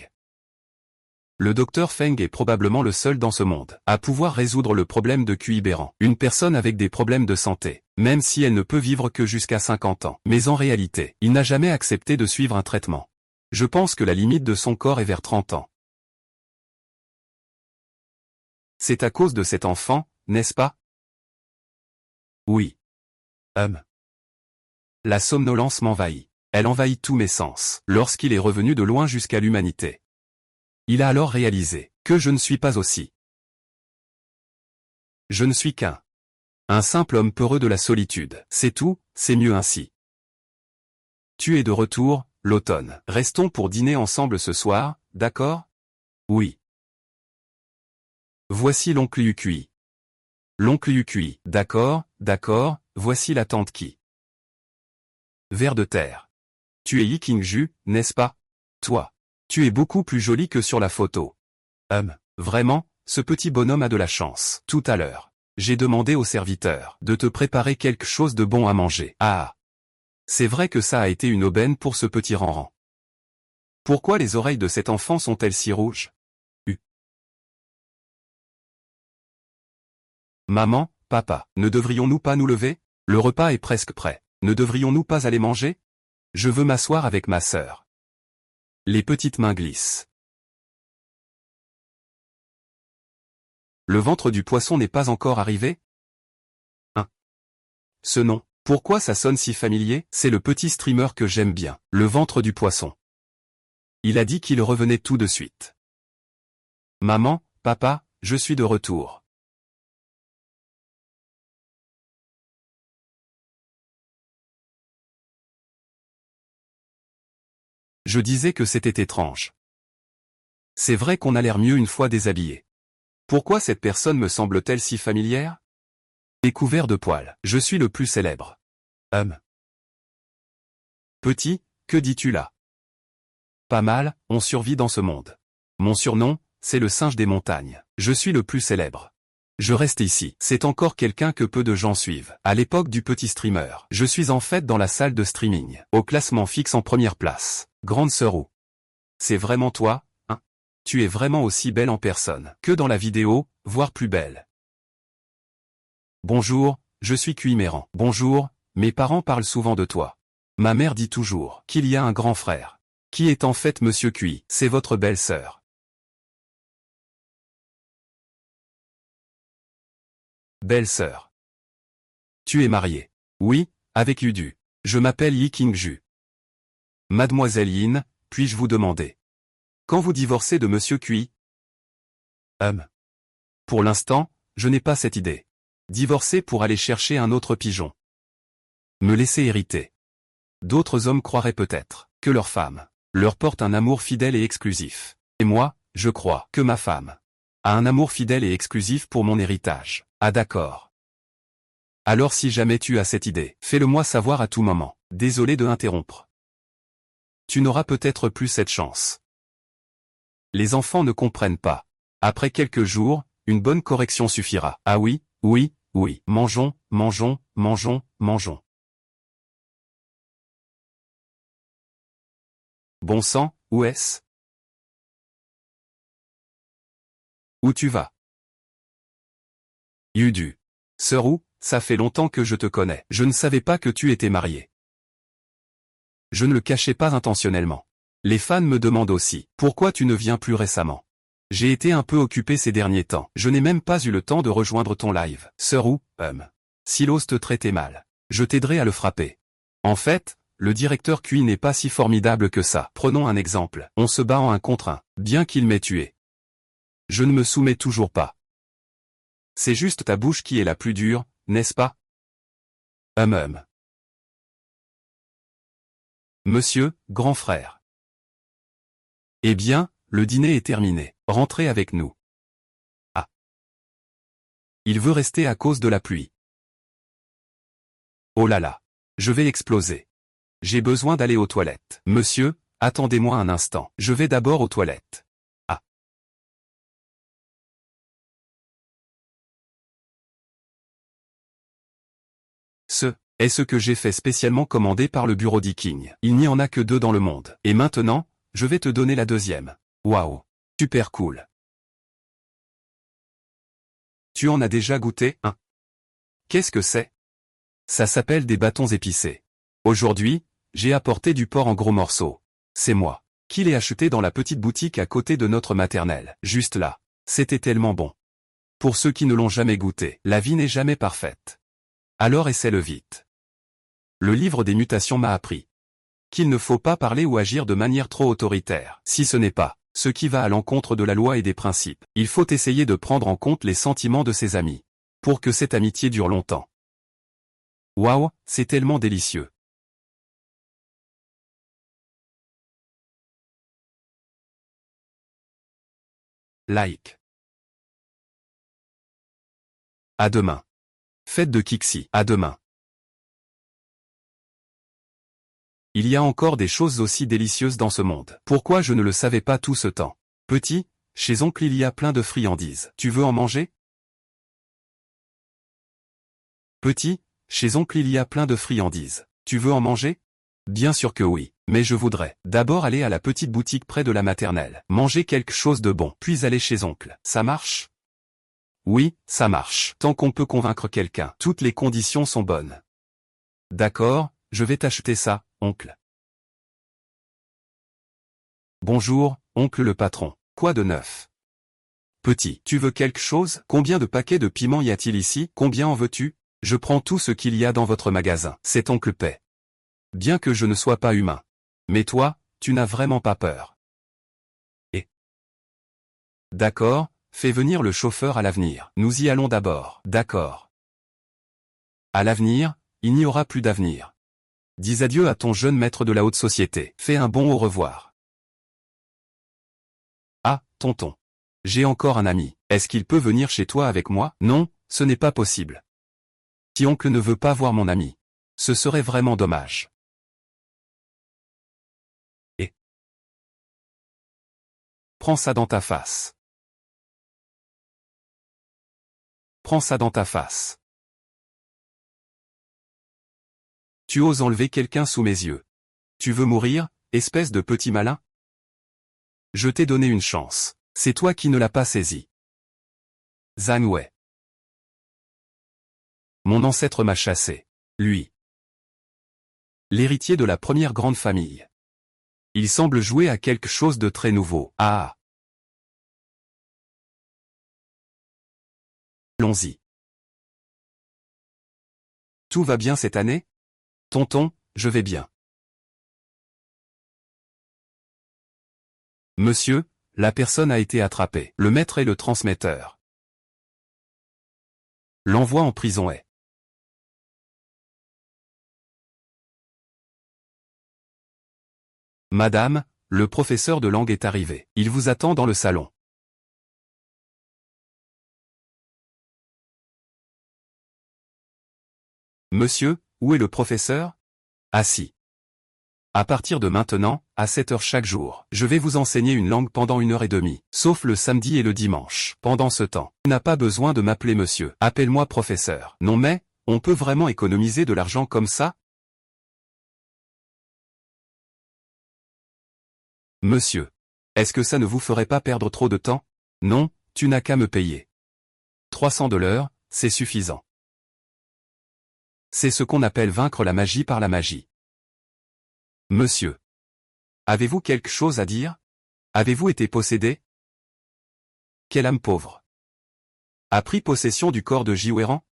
Le docteur Feng est probablement le seul dans ce monde à pouvoir résoudre le problème de QI Béran. Une personne avec des problèmes de santé, même si elle ne peut vivre que jusqu'à 50 ans. Mais en réalité, il n'a jamais accepté de suivre un traitement. Je pense que la limite de son corps est vers 30 ans. C'est à cause de cet enfant, n'est-ce pas? Oui. La somnolence m'envahit. Elle envahit tous mes sens, lorsqu'il est revenu de loin jusqu'à l'humanité. Il a alors réalisé que je ne suis pas aussi. Je ne suis un simple homme peureux de la solitude. C'est tout, c'est mieux ainsi. Tu es de retour, l'automne. Restons pour dîner ensemble ce soir, d'accord? Oui. Voici l'oncle Yukui. L'oncle Yukui. D'accord, d'accord, voici la tante Ki. Vers de terre. Tu es Yi Qingju, n'est-ce pas? Toi. Tu es beaucoup plus jolie que sur la photo. Vraiment, ce petit bonhomme a de la chance. Tout à l'heure, j'ai demandé au serviteur de te préparer quelque chose de bon à manger. Ah! C'est vrai que ça a été une aubaine pour ce petit Ranran. Pourquoi les oreilles de cet enfant sont-elles si rouges? Maman, papa, ne devrions-nous pas nous lever? Le repas est presque prêt. Ne devrions-nous pas aller manger? Je veux m'asseoir avec ma sœur. Les petites mains glissent. Le ventre du poisson n'est pas encore arrivé? Ce nom, pourquoi ça sonne si familier? C'est le petit streamer que j'aime bien, le ventre du poisson. Il a dit qu'il revenait tout de suite. Maman, papa, je suis de retour. Je disais que c'était étrange. C'est vrai qu'on a l'air mieux une fois déshabillé. Pourquoi cette personne me semble-t-elle si familière? Et couvert de poils. Je suis le plus célèbre. Petit, que dis-tu là? Pas mal, on survit dans ce monde. Mon surnom, c'est le singe des montagnes. Je suis le plus célèbre. Je reste ici. C'est encore quelqu'un que peu de gens suivent. À l'époque du petit streamer, je suis en fait dans la salle de streaming, au classement fixe en première place. Grande sœur Ou. C'est vraiment toi, hein? Tu es vraiment aussi belle en personne que dans la vidéo, voire plus belle. Bonjour, je suis Cuiméran. Bonjour, mes parents parlent souvent de toi. Ma mère dit toujours qu'il y a un grand frère. Qui est en fait Monsieur Cui, c'est votre belle-sœur. Belle-sœur. Tu es mariée. Oui, avec Yudu. Je m'appelle Yi Qingju. Mademoiselle Yin, puis-je vous demander quand vous divorcez de Monsieur Cui? Pour l'instant, je n'ai pas cette idée. Divorcer pour aller chercher un autre pigeon. Me laisser hériter. D'autres hommes croiraient peut-être que leur femme leur porte un amour fidèle et exclusif. Et moi, je crois que ma femme a un amour fidèle et exclusif pour mon héritage. Ah d'accord. Alors si jamais tu as cette idée, fais-le-moi savoir à tout moment. Désolé de interrompre. Tu n'auras peut-être plus cette chance. Les enfants ne comprennent pas. Après quelques jours, une bonne correction suffira. Ah oui, oui, oui. Mangeons, mangeons, mangeons, mangeons. Bon sang, où est-ce? Où tu vas? Yudu. Sœur Ou, ça fait longtemps que je te connais. Je ne savais pas que tu étais mariée. Je ne le cachais pas intentionnellement. Les fans me demandent aussi, pourquoi tu ne viens plus récemment? J'ai été un peu occupé ces derniers temps. Je n'ai même pas eu le temps de rejoindre ton live. Sœur Ou, si l'ose te traitait mal, je t'aiderai à le frapper. En fait, le directeur Cui n'est pas si formidable que ça. Prenons un exemple. On se bat en 1 contre 1, bien qu'il m'ait tué. Je ne me soumets toujours pas. C'est juste ta bouche qui est la plus dure, n'est-ce pas? Monsieur, grand frère. Eh bien, le dîner est terminé. Rentrez avec nous. Ah. Il veut rester à cause de la pluie. Oh là là. Je vais exploser. J'ai besoin d'aller aux toilettes. Monsieur, attendez-moi un instant. Je vais d'abord aux toilettes. Ah. Est ce que j'ai fait spécialement commandé par le bureau d'Iking. Il n'y en a que 2 dans le monde. Et maintenant, je vais te donner la deuxième. Waouh. Super cool. Tu en as déjà goûté, hein? Qu'est-ce que c'est? Ça s'appelle des bâtons épicés. Aujourd'hui, j'ai apporté du porc en gros morceaux. C'est moi qui l'ai acheté dans la petite boutique à côté de notre maternelle. Juste là. C'était tellement bon. Pour ceux qui ne l'ont jamais goûté, la vie n'est jamais parfaite. Alors essaie-le vite. Le livre des mutations m'a appris qu'il ne faut pas parler ou agir de manière trop autoritaire. Si ce n'est pas ce qui va à l'encontre de la loi et des principes, il faut essayer de prendre en compte les sentiments de ses amis, pour que cette amitié dure longtemps. Waouh, c'est tellement délicieux. Like. À demain. Fête de Kixi. À demain. Il y a encore des choses aussi délicieuses dans ce monde. Pourquoi je ne le savais pas tout ce temps? Petit, chez oncle il y a plein de friandises. Tu veux en manger? Petit, chez oncle il y a plein de friandises. Tu veux en manger? Bien sûr que oui, mais je voudrais d'abord aller à la petite boutique près de la maternelle, manger quelque chose de bon, puis aller chez oncle. Ça marche? Oui, ça marche. Tant qu'on peut convaincre quelqu'un, toutes les conditions sont bonnes. D'accord, je vais t'acheter ça, oncle. Bonjour, oncle le patron. Quoi de neuf? Petit, tu veux quelque chose? Combien de paquets de piments y a-t-il ici? Combien en veux-tu? Je prends tout ce qu'il y a dans votre magasin. C'est oncle Paix. Bien que je ne sois pas humain. Mais toi, tu n'as vraiment pas peur. Et d'accord, fais venir le chauffeur à l'avenir. Nous y allons d'abord. D'accord. À l'avenir, il n'y aura plus d'avenir. Dis adieu à ton jeune maître de la haute société. Fais un bon au revoir. Ah, tonton. J'ai encore un ami. Est-ce qu'il peut venir chez toi avec moi? Non, ce n'est pas possible. Si oncle ne veut pas voir mon ami. Ce serait vraiment dommage. Et prends ça dans ta face. Prends ça dans ta face. Tu oses enlever quelqu'un sous mes yeux. Tu veux mourir, espèce de petit malin? Je t'ai donné une chance. C'est toi qui ne l'as pas saisie. Zhang Wei. Mon ancêtre m'a chassé. Lui. L'héritier de la première grande famille. Il semble jouer à quelque chose de très nouveau. Ah. Allons-y. Tout va bien cette année? Tonton, je vais bien. Monsieur, la personne a été attrapée. Le maître et le transmetteur. L'envoi en prison est. Madame, le professeur de langue est arrivé. Il vous attend dans le salon. Monsieur, où est le professeur? Assis. À partir de maintenant, à 7 heures chaque jour, je vais vous enseigner une langue pendant 1 heure et demie, sauf le samedi et le dimanche. Pendant ce temps, tu n'as pas besoin de m'appeler monsieur. Appelle-moi professeur. Non mais, on peut vraiment économiser de l'argent comme ça? Monsieur. Est-ce que ça ne vous ferait pas perdre trop de temps? Non, tu n'as qu'à me payer. 300 $, c'est suffisant. C'est ce qu'on appelle vaincre la magie par la magie. Monsieur. Avez-vous quelque chose à dire? Avez-vous été possédé? Quelle âme pauvre. A pris possession du corps de Jiweiran?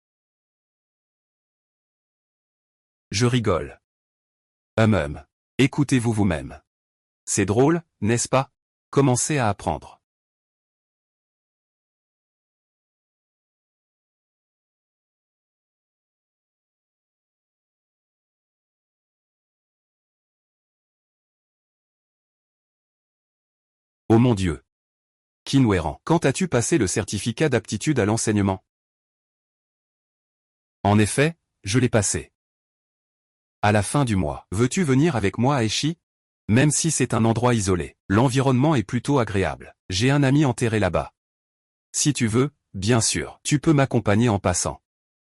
Je rigole. Écoutez-vous vous-même. C'est drôle, n'est-ce pas? Commencez à apprendre. Oh mon Dieu. Qin Weiran, quand as-tu passé le certificat d'aptitude à l'enseignement? En effet, je l'ai passé. À la fin du mois. Veux-tu venir avec moi à Eshi? Même si c'est un endroit isolé, l'environnement est plutôt agréable. J'ai un ami enterré là-bas. Si tu veux, bien sûr, tu peux m'accompagner en passant.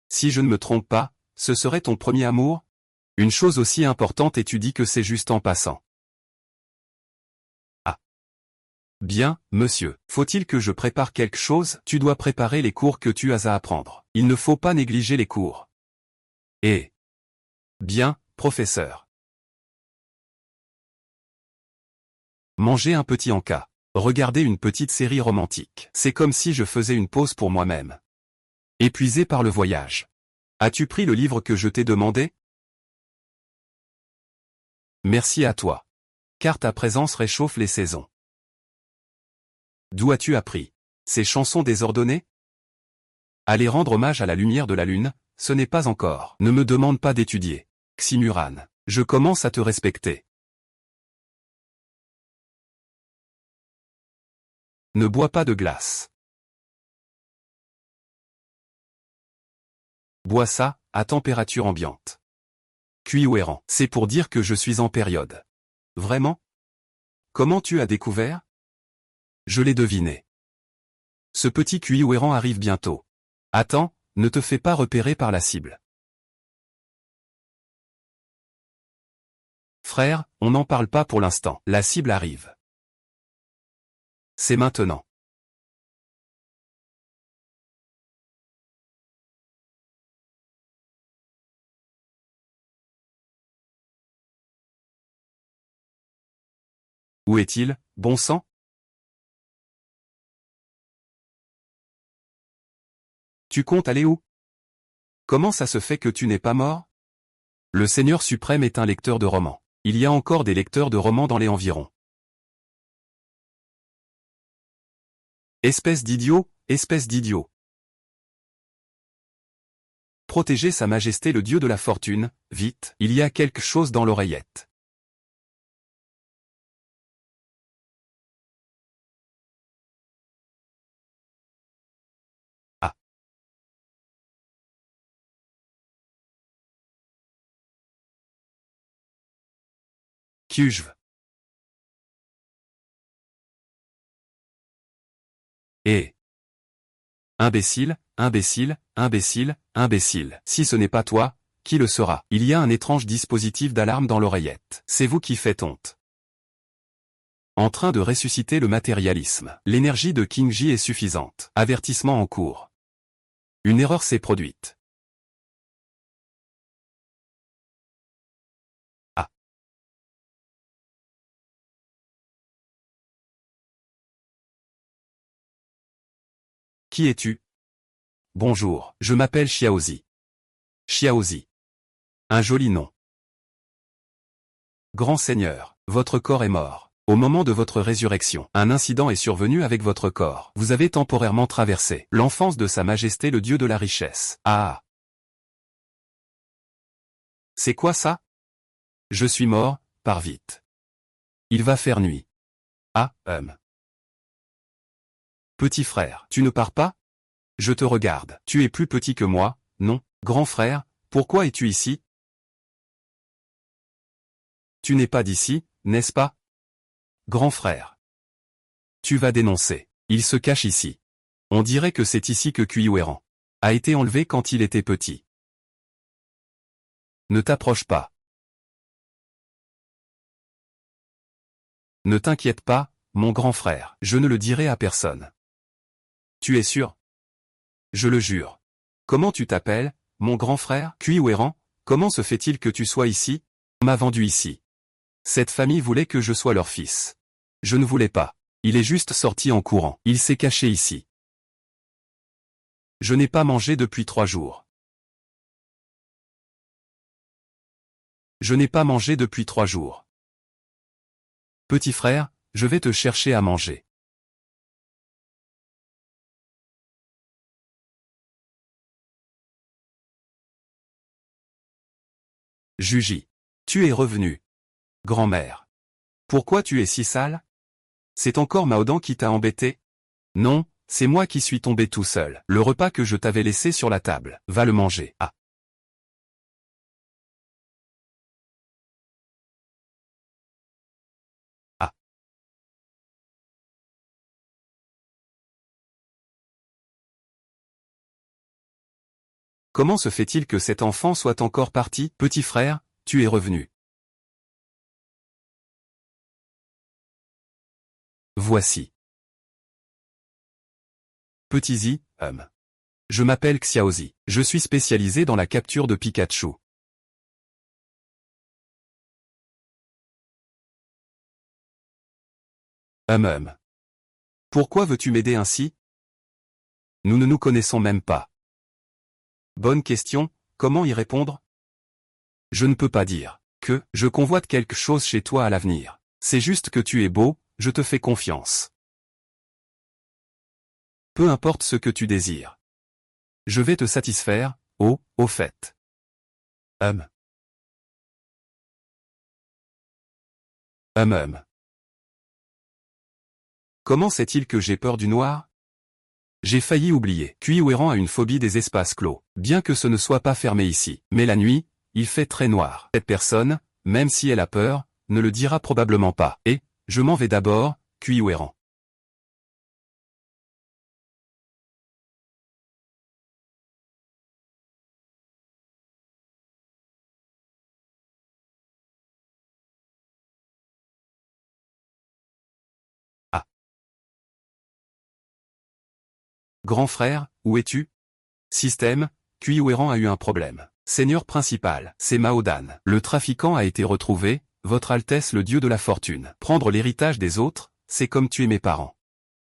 Si je ne me trompe pas, ce serait ton premier amour? Une chose aussi importante et tu dis que c'est juste en passant. Ah. Bien, monsieur. Faut-il que je prépare quelque chose? Tu dois préparer les cours que tu as à apprendre. Il ne faut pas négliger les cours. Eh. Bien, professeur. Manger un petit encas. Regarder une petite série romantique. C'est comme si je faisais une pause pour moi-même. Épuisé par le voyage. As-tu pris le livre que je t'ai demandé? Merci à toi. Car ta présence réchauffe les saisons. D'où as-tu appris ces chansons désordonnées? Aller rendre hommage à la lumière de la lune, ce n'est pas encore. Ne me demande pas d'étudier. Ximuran, je commence à te respecter. Ne bois pas de glace. Bois ça, à température ambiante. Cuiouéran, c'est pour dire que je suis en période. Vraiment? Comment tu as découvert? Je l'ai deviné. Ce petit Cuiouéran arrive bientôt. Attends, ne te fais pas repérer par la cible. Frère, on n'en parle pas pour l'instant. La cible arrive. C'est maintenant. Où est-il, bon sang? Tu comptes aller où? Comment ça se fait que tu n'es pas mort? Le Seigneur suprême est un lecteur de romans. Il y a encore des lecteurs de romans dans les environs. Espèce d'idiot, espèce d'idiot. Protégez Sa Majesté le Dieu de la Fortune, vite, il y a quelque chose dans l'oreillette. Ah. Cuve. Et. Imbécile, imbécile, imbécile, imbécile. Si ce n'est pas toi, qui le sera? Il y a un étrange dispositif d'alarme dans l'oreillette. C'est vous qui faites honte. En train de ressusciter le matérialisme. L'énergie de King J est suffisante. Avertissement en cours. Une erreur s'est produite. Ah. Qui es-tu? Bonjour, je m'appelle Xiaozi. Xiaozi. Un joli nom. Grand Seigneur, votre corps est mort. Au moment de votre résurrection, un incident est survenu avec votre corps. Vous avez temporairement traversé l'enfance de Sa Majesté le Dieu de la richesse. Ah. C'est quoi ça? Je suis mort, pars vite. Il va faire nuit. Ah, Petit frère, tu ne pars pas? Je te regarde. Tu es plus petit que moi, non? Grand frère, pourquoi es-tu ici? Tu n'es pas d'ici, n'est-ce pas? Grand frère. Tu vas dénoncer. Il se cache ici. On dirait que c'est ici que Kuiwéran a été enlevé quand il était petit. Ne t'approche pas. Ne t'inquiète pas, mon grand frère. Je ne le dirai à personne. Tu es sûr? Je le jure. Comment tu t'appelles, mon grand frère? Kuiwéran, comment se fait-il que tu sois ici? On m'a vendu ici. Cette famille voulait que je sois leur fils. Je ne voulais pas. Il est juste sorti en courant. Il s'est caché ici. Je n'ai pas mangé depuis 3 jours. Je n'ai pas mangé depuis 3 jours. Petit frère, je vais te chercher à manger. Juji. Tu es revenu. Grand-mère. Pourquoi tu es si sale? C'est encore Maodan qui t'a embêté? Non, c'est moi qui suis tombé tout seul. Le repas que je t'avais laissé sur la table. Va le manger. Ah. Ah. Comment se fait-il que cet enfant soit encore parti? Petit frère, tu es revenu. Voici. Petit Zi, Je m'appelle Xiaozi. Je suis spécialisé dans la capture de Pikachu. Pourquoi veux-tu m'aider ainsi? Nous ne nous connaissons même pas. Bonne question, comment y répondre? Je ne peux pas dire que je convoite quelque chose chez toi à l'avenir. C'est juste que tu es beau, je te fais confiance. Peu importe ce que tu désires. Je vais te satisfaire, au fait. Hum. Comment sait-il que j'ai peur du noir? J'ai failli oublier. Kuiwéran a une phobie des espaces clos, bien que ce ne soit pas fermé ici. Mais la nuit, il fait très noir. Cette personne, même si elle a peur, ne le dira probablement pas. Et, je m'en vais d'abord, Kuiwéran. Ah. Grand frère, où es-tu? Système, Kuiwéran a eu un problème. Seigneur principal, c'est Maodan. Le trafiquant a été retrouvé, Votre Altesse le Dieu de la Fortune. Prendre l'héritage des autres, c'est comme tuer mes parents.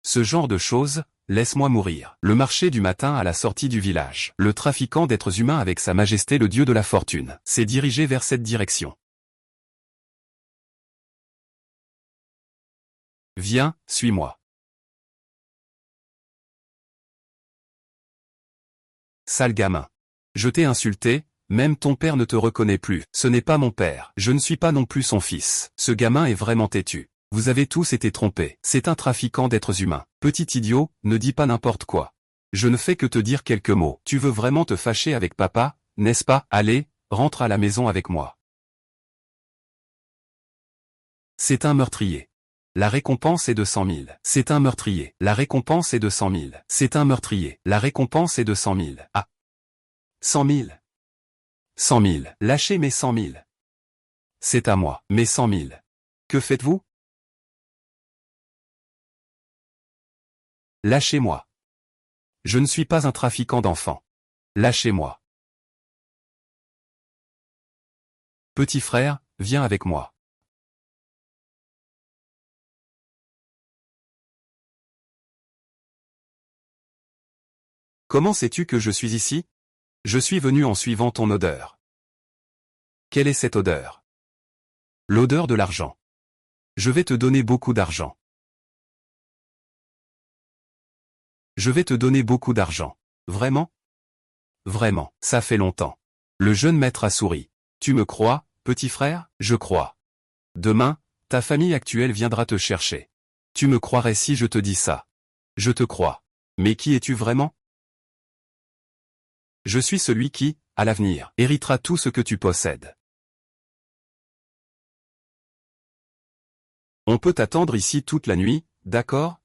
Ce genre de choses, laisse-moi mourir. Le marché du matin à la sortie du village. Le trafiquant d'êtres humains avec Sa Majesté le Dieu de la Fortune s'est dirigé vers cette direction. Viens, suis-moi. sale gamin. Je t'ai insulté, même ton père ne te reconnaît plus. Ce n'est pas mon père. Je ne suis pas non plus son fils. Ce gamin est vraiment têtu. Vous avez tous été trompés. C'est un trafiquant d'êtres humains. Petit idiot, ne dis pas n'importe quoi. Je ne fais que te dire quelques mots. Tu veux vraiment te fâcher avec papa, n'est-ce pas? Allez, rentre à la maison avec moi. C'est un meurtrier. La récompense est de 100 000. C'est un meurtrier. La récompense est de 100 000. C'est un meurtrier. La récompense est de 100 000. Ah. 100 000. 100 000. Lâchez mes 100 000. C'est à moi. Mes 100 000. Que faites-vous? Lâchez-moi. Je ne suis pas un trafiquant d'enfants. Lâchez-moi. Petit frère, viens avec moi. Comment sais-tu que je suis ici? Je suis venu en suivant ton odeur. Quelle est cette odeur? L'odeur de l'argent. Je vais te donner beaucoup d'argent. Je vais te donner beaucoup d'argent. Vraiment? Vraiment, ça fait longtemps. Le jeune maître a souri. Tu me crois, petit frère? Je crois. Demain, ta famille actuelle viendra te chercher. Tu me croirais si je te dis ça. Je te crois. Mais qui es-tu vraiment? Je suis celui qui, à l'avenir, héritera tout ce que tu possèdes. On peut attendre ici toute la nuit, d'accord?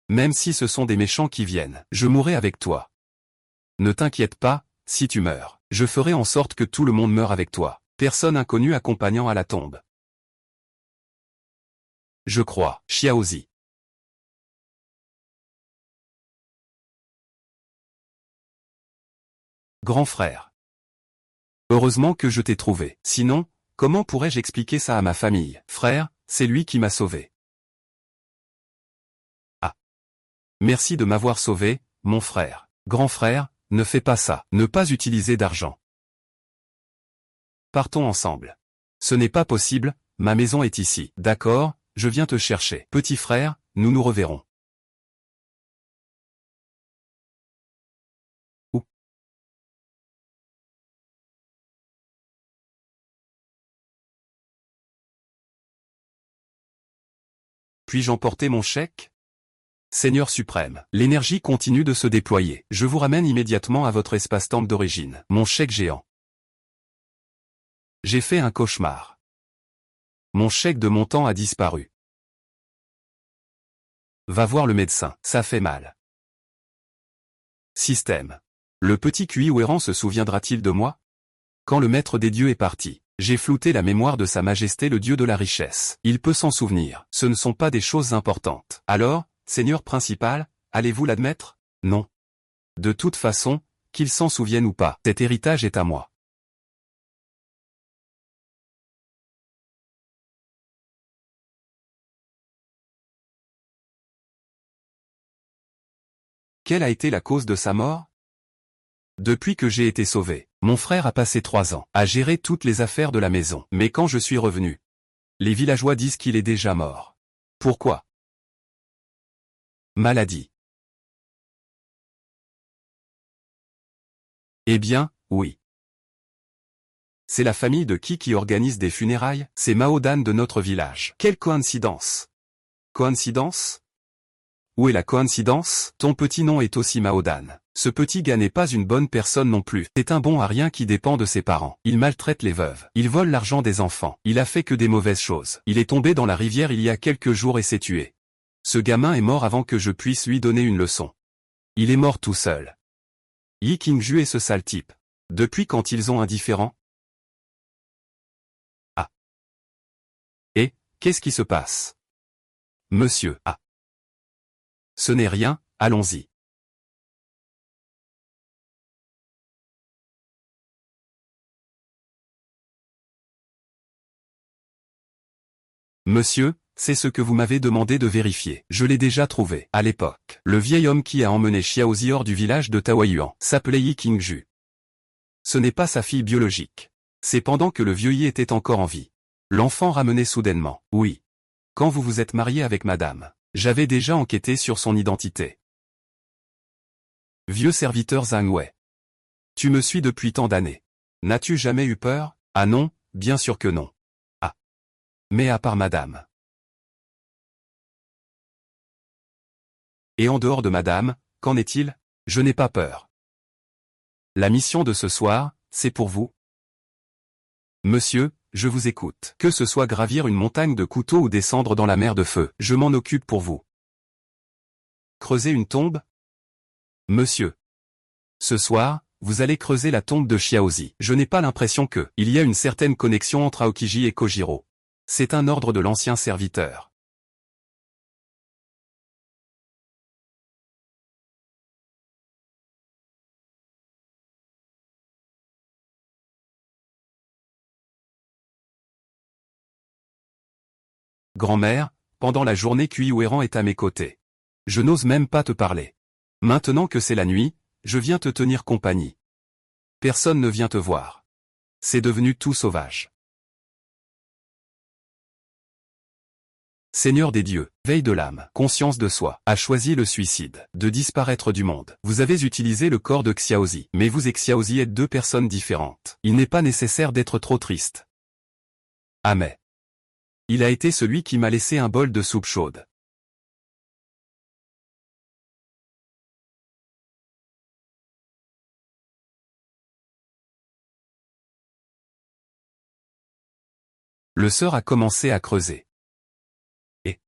Même si ce sont des méchants qui viennent, je mourrai avec toi. Ne t'inquiète pas, si tu meurs, je ferai en sorte que tout le monde meure avec toi. Personne inconnue accompagnant à la tombe. Je crois, Xiaozi. Grand frère. Heureusement que je t'ai trouvé. Sinon, comment pourrais-je expliquer ça à ma famille? Frère, c'est lui qui m'a sauvé. Ah. Merci de m'avoir sauvé, mon frère. Grand frère, ne fais pas ça. Ne pas utiliser d'argent. Partons ensemble. Ce n'est pas possible, ma maison est ici. D'accord, je viens te chercher. Petit frère, nous nous reverrons. Où? Puis-je emporter mon chèque? Seigneur suprême, l'énergie continue de se déployer. Je vous ramène immédiatement à votre espace-temps d'origine. Mon chèque géant. J'ai fait un cauchemar. Mon chèque de montant a disparu. Va voir le médecin, ça fait mal. Système. Le petit QI errant se souviendra-t-il de moi? Quand le maître des dieux est parti, j'ai flouté la mémoire de sa majesté le dieu de la richesse. Il peut s'en souvenir. Ce ne sont pas des choses importantes. Alors, Seigneur principal, allez-vous l'admettre? Non. De toute façon, qu'il s'en souvienne ou pas, cet héritage est à moi. Quelle a été la cause de sa mort? Depuis que j'ai été sauvé, mon frère a passé 3 ans à gérer toutes les affaires de la maison. Mais quand je suis revenu, les villageois disent qu'il est déjà mort. Pourquoi? Maladie. Eh bien, oui. C'est la famille de qui organise des funérailles? C'est Maodan de notre village. Quelle coïncidence! Coïncidence? Où est la coïncidence? Ton petit nom est aussi Maodan. Ce petit gars n'est pas une bonne personne non plus. C'est un bon à rien qui dépend de ses parents. Il maltraite les veuves. Il vole l'argent des enfants. Il a fait que des mauvaises choses. Il est tombé dans la rivière il y a quelques jours et s'est tué. Ce gamin est mort avant que je puisse lui donner une leçon. Il est mort tout seul. Yi Qingju est ce sale type. Depuis quand ils ont un différend? Ah. Et, qu'est-ce qui se passe? Monsieur, ah. Ce n'est rien, allons-y. Monsieur, c'est ce que vous m'avez demandé de vérifier. Je l'ai déjà trouvé. À l'époque, le vieil homme qui a emmené Xiaozi hors du village de Taoyuan s'appelait Yi Qingju. Ce n'est pas sa fille biologique. C'est pendant que le vieux Yi était encore en vie. L'enfant ramené soudainement. Oui. Quand vous vous êtes marié avec madame, j'avais déjà enquêté sur son identité. Vieux serviteur Zhang Wei. Tu me suis depuis tant d'années. N'as-tu jamais eu peur? Ah non, bien sûr que non. Ah. Mais à part madame. Et en dehors de madame, qu'en est-il? Je n'ai pas peur. La mission de ce soir, c'est pour vous. Monsieur, je vous écoute. Que ce soit gravir une montagne de couteaux ou descendre dans la mer de feu, je m'en occupe pour vous. Creuser une tombe? Monsieur. Ce soir, vous allez creuser la tombe de Shiaozi. Je n'ai pas l'impression que il y a une certaine connexion entre Aokiji et Kojiro. C'est un ordre de l'ancien serviteur. Grand-mère, pendant la journée Kui-Ouéran est à mes côtés. Je n'ose même pas te parler. Maintenant que c'est la nuit, je viens te tenir compagnie. Personne ne vient te voir. C'est devenu tout sauvage. Seigneur des dieux, veille de l'âme, conscience de soi, a choisi le suicide, de disparaître du monde. Vous avez utilisé le corps de Xiaozi, mais vous et Xiaozi êtes deux personnes différentes. Il n'est pas nécessaire d'être trop triste. Ah mais. Il a été celui qui m'a laissé un bol de soupe chaude. Le sœur a commencé à creuser. Et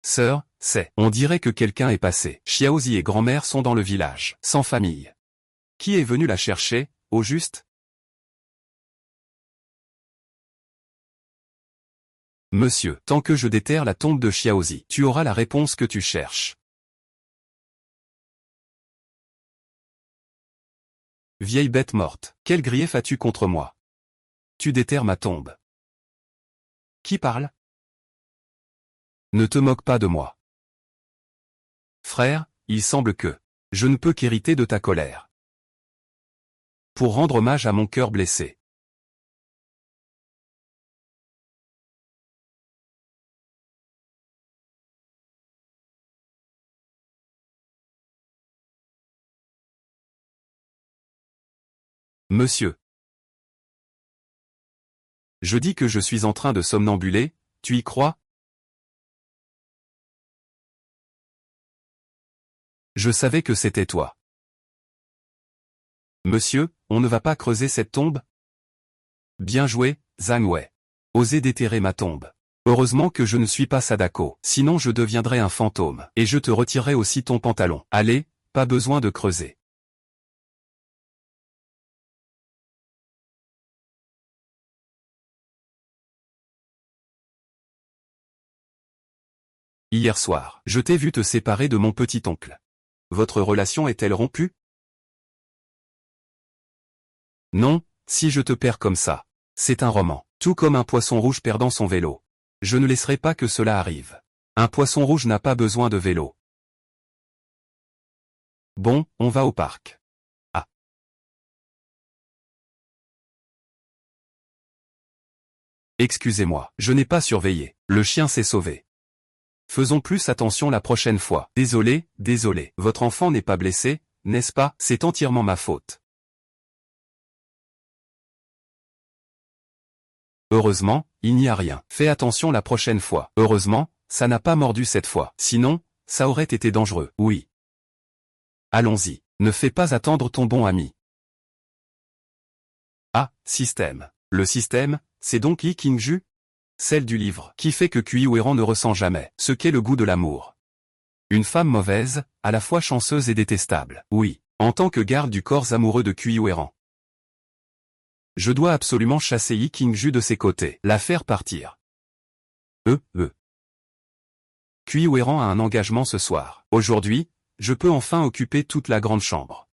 sœur, on dirait que quelqu'un est passé. Xiaozi et grand-mère sont dans le village, sans famille. Qui est venu la chercher, au juste? Monsieur, tant que je déterre la tombe de Xiaozi, tu auras la réponse que tu cherches. Vieille bête morte, quel grief as-tu contre moi? Tu déterres ma tombe. Qui parle? Ne te moque pas de moi. Frère, il semble que je ne peux qu'hériter de ta colère. Pour rendre hommage à mon cœur blessé. Monsieur. Je dis que je suis en train de somnambuler, tu y crois? Je savais que c'était toi. Monsieur, on ne va pas creuser cette tombe? Bien joué, Zhang Wei. Osez déterrer ma tombe. Heureusement que je ne suis pas Sadako, sinon je deviendrais un fantôme, et je te retirerai aussi ton pantalon. Allez, pas besoin de creuser. Hier soir, je t'ai vu te séparer de mon petit-oncle. Votre relation est-elle rompue? Non, si je te perds comme ça. C'est un roman, tout comme un poisson rouge perdant son vélo. Je ne laisserai pas que cela arrive. Un poisson rouge n'a pas besoin de vélo. Bon, on va au parc. Ah. Excusez-moi, je n'ai pas surveillé. Le chien s'est sauvé. Faisons plus attention la prochaine fois. Désolé, désolé. Votre enfant n'est pas blessé, n'est-ce pas? C'est entièrement ma faute. Heureusement, il n'y a rien. Fais attention la prochaine fois. Heureusement, ça n'a pas mordu cette fois. Sinon, ça aurait été dangereux. Oui. Allons-y. Ne fais pas attendre ton bon ami. Ah, système. Le système, c'est donc Yi Qingju? Celle du livre, qui fait que Kui-Ouéran ne ressent jamais ce qu'est le goût de l'amour. Une femme mauvaise, à la fois chanceuse et détestable. Oui, en tant que garde du corps amoureux de Kui-Ouéran. Je dois absolument chasser Yi Qingju de ses côtés, la faire partir. Kui-Ouéran a un engagement ce soir. Aujourd'hui, je peux enfin occuper toute la grande chambre.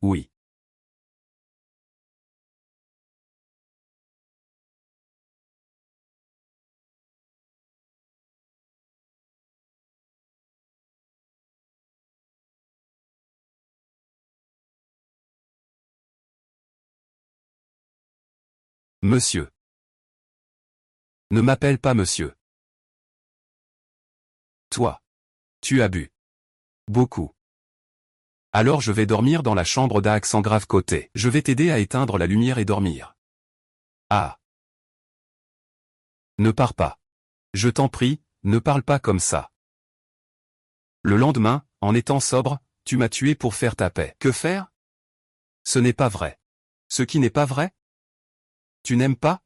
Oui. Monsieur. Ne m'appelle pas monsieur. Toi. Tu as bu. Beaucoup. Alors je vais dormir dans la chambre d'A accent grave côté. Je vais t'aider à éteindre la lumière et dormir. Ah. Ne pars pas. Je t'en prie, ne parle pas comme ça. Le lendemain, en étant sobre, tu m'as tué pour faire ta paix. Que faire? Ce n'est pas vrai. Ce qui n'est pas vrai? Tu n'aimes pas?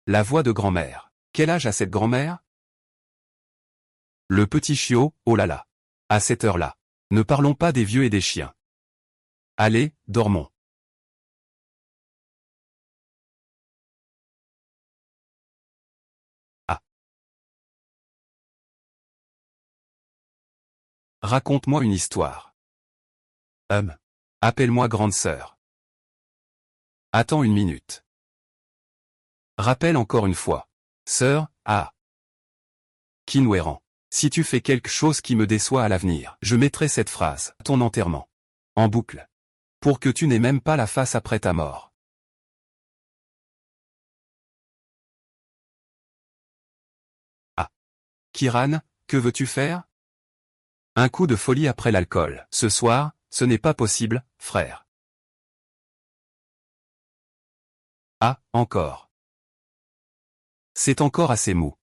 La voix de grand-mère. Quel âge a cette grand-mère? Le petit chiot, oh là là. À cette heure-là. Ne parlons pas des vieux et des chiens. Allez, dormons. Ah. Raconte-moi une histoire. Appelle-moi grande sœur. Attends une minute. Rappelle encore une fois. Sœur, ah. Kinweran. Si tu fais quelque chose qui me déçoit à l'avenir, je mettrai cette phrase, ton enterrement. En boucle. Pour que tu n'aies même pas la face après ta mort. Ah. Kiran, que veux-tu faire? Un coup de folie après l'alcool. Ce soir, ce n'est pas possible, frère. Ah, encore. C'est encore assez mou.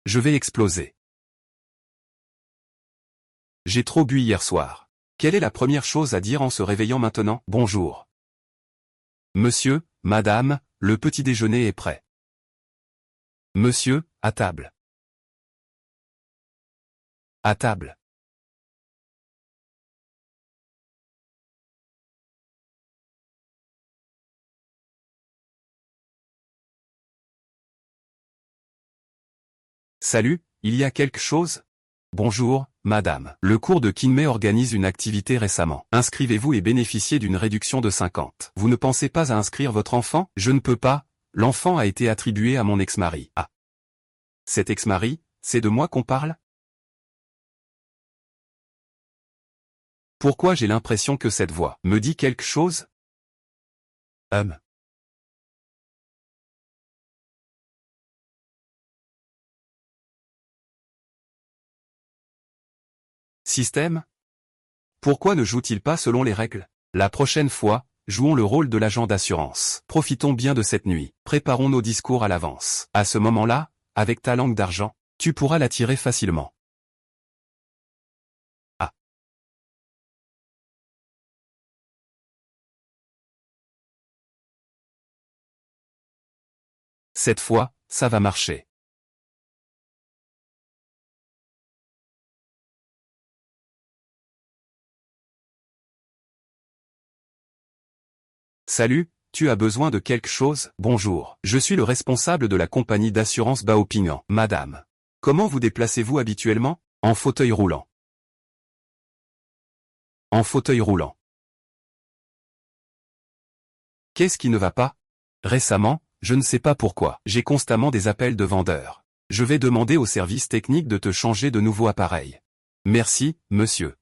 Je vais exploser. J'ai trop bu hier soir. Quelle est la première chose à dire en se réveillant maintenant? Bonjour. Monsieur, madame, le petit déjeuner est prêt. Monsieur, à table. À table. Salut, il y a quelque chose? Bonjour, madame. Le cours de Kinmei organise une activité récemment. Inscrivez-vous et bénéficiez d'une réduction de 50. Vous ne pensez pas à inscrire votre enfant? Je ne peux pas. L'enfant a été attribué à mon ex-mari. Ah. Cet ex-mari, c'est de moi qu'on parle? Pourquoi j'ai l'impression que cette voix me dit quelque chose? Système? Pourquoi ne joue-t-il pas selon les règles? La prochaine fois, jouons le rôle de l'agent d'assurance. Profitons bien de cette nuit. Préparons nos discours à l'avance. À ce moment-là, avec ta langue d'argent, tu pourras l'attirer facilement. Ah. Cette fois, ça va marcher. Salut, tu as besoin de quelque chose? Bonjour, je suis le responsable de la compagnie d'assurance Baopingan. Madame, comment vous déplacez-vous habituellement? En fauteuil roulant. En fauteuil roulant. Qu'est-ce qui ne va pas? Récemment, je ne sais pas pourquoi, j'ai constamment des appels de vendeurs. Je vais demander au service technique de te changer de nouveau appareil. Merci, monsieur.